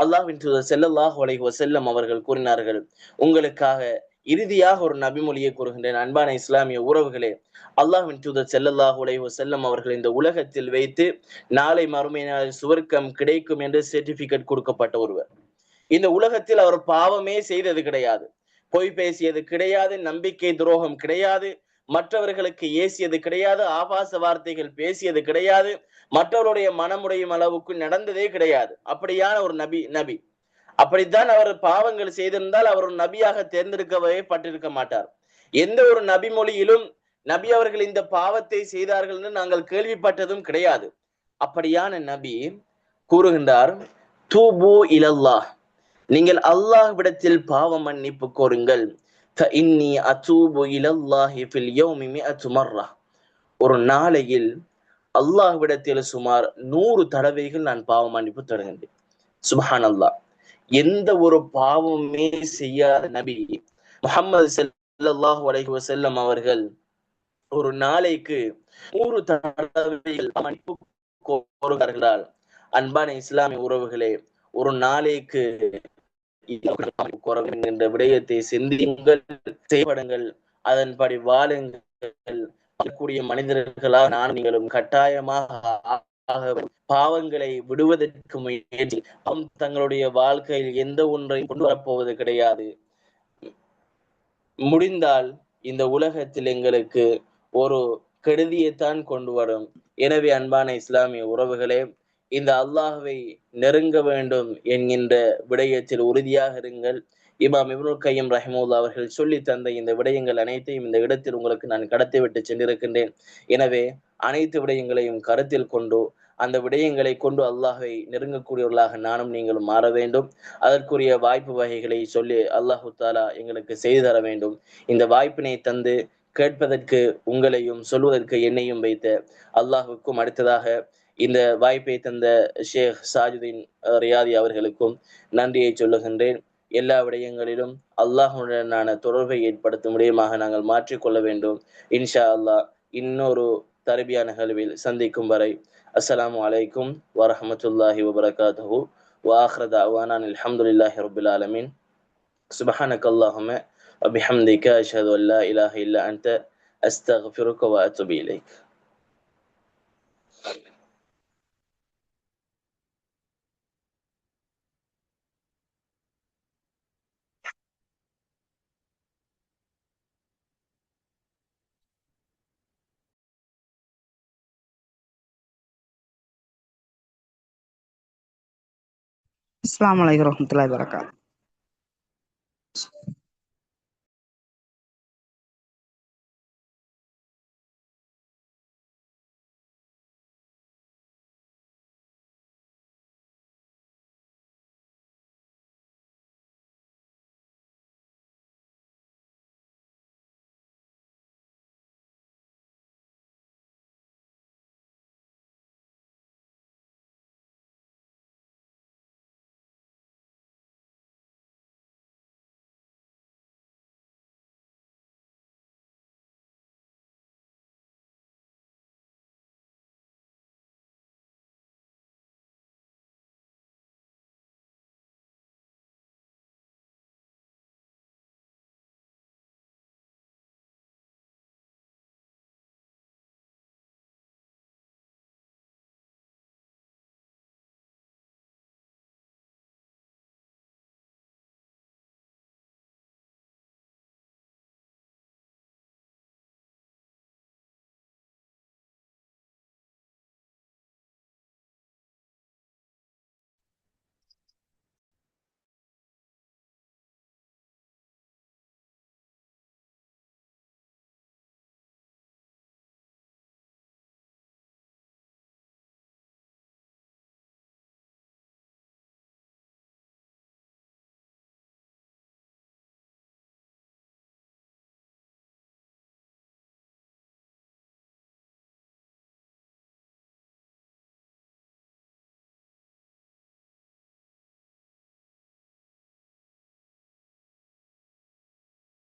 அல்லாஹ்வின் தூதர் ஸல்லல்லாஹு அலைஹி வஸல்லம் அவர்கள் கூறினார்கள். உங்களுக்காக இறுதியாக ஒரு நபிமொழியை கூறுகின்றேன். அன்பான இஸ்லாமிய உறவுகளே, அல்லாஹ்வின் தூதர் ஸல்லல்லாஹு அலைஹி வஸல்லம் அவர்கள் இந்த உலகத்தில் வைத்து நாளை மறுமை நாள் சுவர்க்கம் கிடைக்கும் என்று சர்டிபிகேட் கொடுக்கப்பட்ட ஒருவர். இந்த உலகத்தில் அவர் பாவமே செய்தது கிடையாது, பொய் பேசியது கிடையாது, நம்பிக்கை துரோகம் கிடையாது, மற்றவர்களுக்கு ஏசியது கிடையாது, ஆபாச வார்த்தைகள் பேசியது கிடையாது, மற்றவருடைய மனமுடையும் அளவுக்கு நடந்ததே கிடையாது. அப்படியான ஒரு நபி. அப்படித்தான் அவர் பாவங்கள் செய்திருந்தால் அவர் ஒரு நபியாக தேர்ந்தெடுக்கவே பட்டிருக்க மாட்டார். எந்த ஒரு நபி மொழியிலும் நபி அவர்கள் இந்த பாவத்தை செய்தார்கள் என்று நாங்கள் கேள்விப்பட்டதும் கிடையாது. அப்படியான நபி கூறுகின்றார், தூபு இலல்லாஹ், நீங்கள் அல்லாஹ்விடத்தில் பாவ மன்னிப்பு கோருங்கள். ஃபஇன்னி அதூபு இலல்லாஹி ஃபில் யௌமி மிஅத்து மர்ரா, ஒரு நாளையில் அல்லாஹ்விடத்தில் சுமார் 100 தடவைகள் நான் பாவ மன்னிப்பு தருகின்றேன். சுப்ஹானல்லாஹ். எந்த ஒரு பாவமே செய்யாத நபி முஹம்மது ஸல்லல்லாஹு அலைஹி வஸல்லம் அவர்கள் ஒரு நாளைக்கு 100 தடவைகள் மன்னிப்பு கோருகிறார்கள். அன்பான இஸ்லாமிய உறவுகளே, ஒரு நாளைக்கு என்ற விடயத்தை சிந்தியுங்கள், செயல்படுங்கள், அதன்படி வாழுங்கள். கூடிய மனிதர்களாக நான் நீங்களும் கட்டாயமாக பாவங்களை விடுவதற்கு முயற்சி. தங்களுடைய வாழ்க்கையில் எந்த ஒன்றையும் கொண்டு வரப்போவது கிடையாது. முடிந்தால் இந்த உலகத்தில் எங்களுக்கு ஒரு கெடுதியைத்தான் கொண்டு வரும். எனவே அன்பான இஸ்லாமிய உறவுகளே, இந்த அல்லாஹ்வை நெருங்க வேண்டும் என்கின்ற விடயத்தில் உறுதியாக இருங்கள். இமாம் இப்னுல் கையம் ரஹிமஹுல்லாஹ் அவர்கள் சொல்லி தந்த இந்த விடயங்கள் அனைத்தையும் இந்த இடத்தில் உங்களுக்கு நான் கடத்தி விட்டு சென்றிருக்கின்றேன். எனவே அனைத்து விடயங்களையும் கருத்தில் கொண்டு அந்த விடயங்களை கொண்டு அல்லாஹ்வை நெருங்கக்கூடியவர்களாக நானும் நீங்களும் மாற வேண்டும். அதற்குரிய வாய்ப்பு வகைகளை சொல்லி அல்லாஹு தாலா எங்களுக்கு செய்து தர வேண்டும். இந்த வாய்ப்பினை தந்து கேட்பதற்கு உங்களையும் சொல்வதற்கு என்னையும் வைத்த அல்லாஹுக்கும், அடுத்ததாக இந்த வாய்ப்பை தந்த ஷேக் சாஜுதீன் ரியாதி அவர்களுக்கும் நன்றியை சொல்லுகின்றேன். எல்லா விடயங்களிலும் அல்லாஹுடனான தொடர்பை ஏற்படுத்தும் விடயமாக நாங்கள் மாற்றிக்கொள்ள வேண்டும். இன்ஷா அல்லாஹ் இன்னொரு தர்பியா நிகழ்வில் சந்திக்கும் வரை அஸ்ஸலாமு அலைக்கும் வரஹ்மத்துல்லாஹி வபரகாத்துஹு வஆஹிரு தஅவானா அல்ஹம்துலில்லாஹி ரப்பில் ஆலமீன். சுப்ஹானக்கல்லாஹும்ம வபிஹம்திக அஷ்ஹது அன் லா இலாஹ இல்லா அன்த அஸ்தக்ஃபிருக வ அத்தூபு இலைக். அஸ்ஸலாமு அலைக்கும் வரஹ்மத்துல்லாஹி வபரகாத்துஹு.